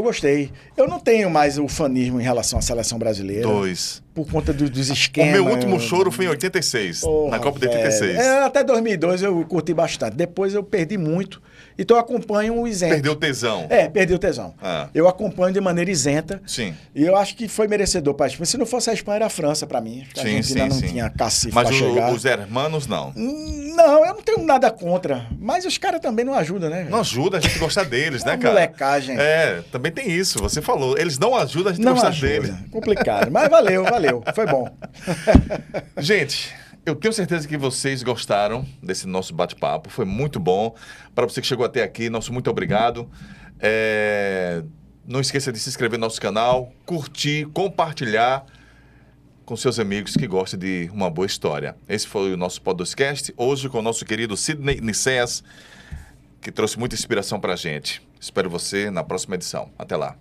Eu não tenho mais o fanismo em relação à seleção brasileira. 2. Por conta dos O esquemas. meu último choro foi em 86, na Copa de 86. Até 2002 eu curti bastante. Depois eu perdi muito. Então eu acompanho o isento. Perdeu o tesão. Perdi o tesão. Ah. Eu acompanho de maneira isenta. Sim. E eu acho que foi merecedor para a Espanha. Se não fosse a Espanha, era a França para mim. A Argentina não tinha cacife para chegar. Mas os hermanos, não. Não, eu não tenho nada contra. Mas os caras também não ajudam, né? Não ajuda a gente a gostar deles, né, cara? Molecagem. Também tem isso. Você falou. Eles não ajudam a gente a Não gostar ajuda. deles. Complicado. Mas valeu. Foi bom. Gente, eu tenho certeza que vocês gostaram desse nosso bate-papo. Foi muito bom. Para você que chegou até aqui, nosso muito obrigado. Não esqueça de se inscrever no nosso canal, curtir, compartilhar com seus amigos que gostam de uma boa história. Esse foi o nosso podcast, hoje com o nosso querido Sidney Nicéas, que trouxe muita inspiração para a gente. Espero você na próxima edição. Até lá.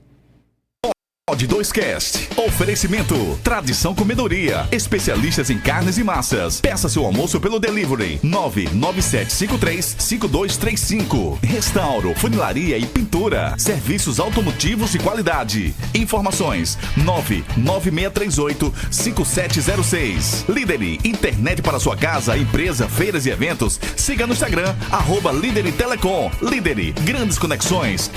De 2Cast. Oferecimento. Tradição Comedoria. Especialistas em carnes e massas. Peça seu almoço pelo delivery. 997535235. Restauro, funilaria e pintura. Serviços automotivos de qualidade. Informações 996385706. Líder, internet para sua casa, empresa, feiras e eventos. Siga no Instagram @Líder Telecom. Líder, grandes conexões.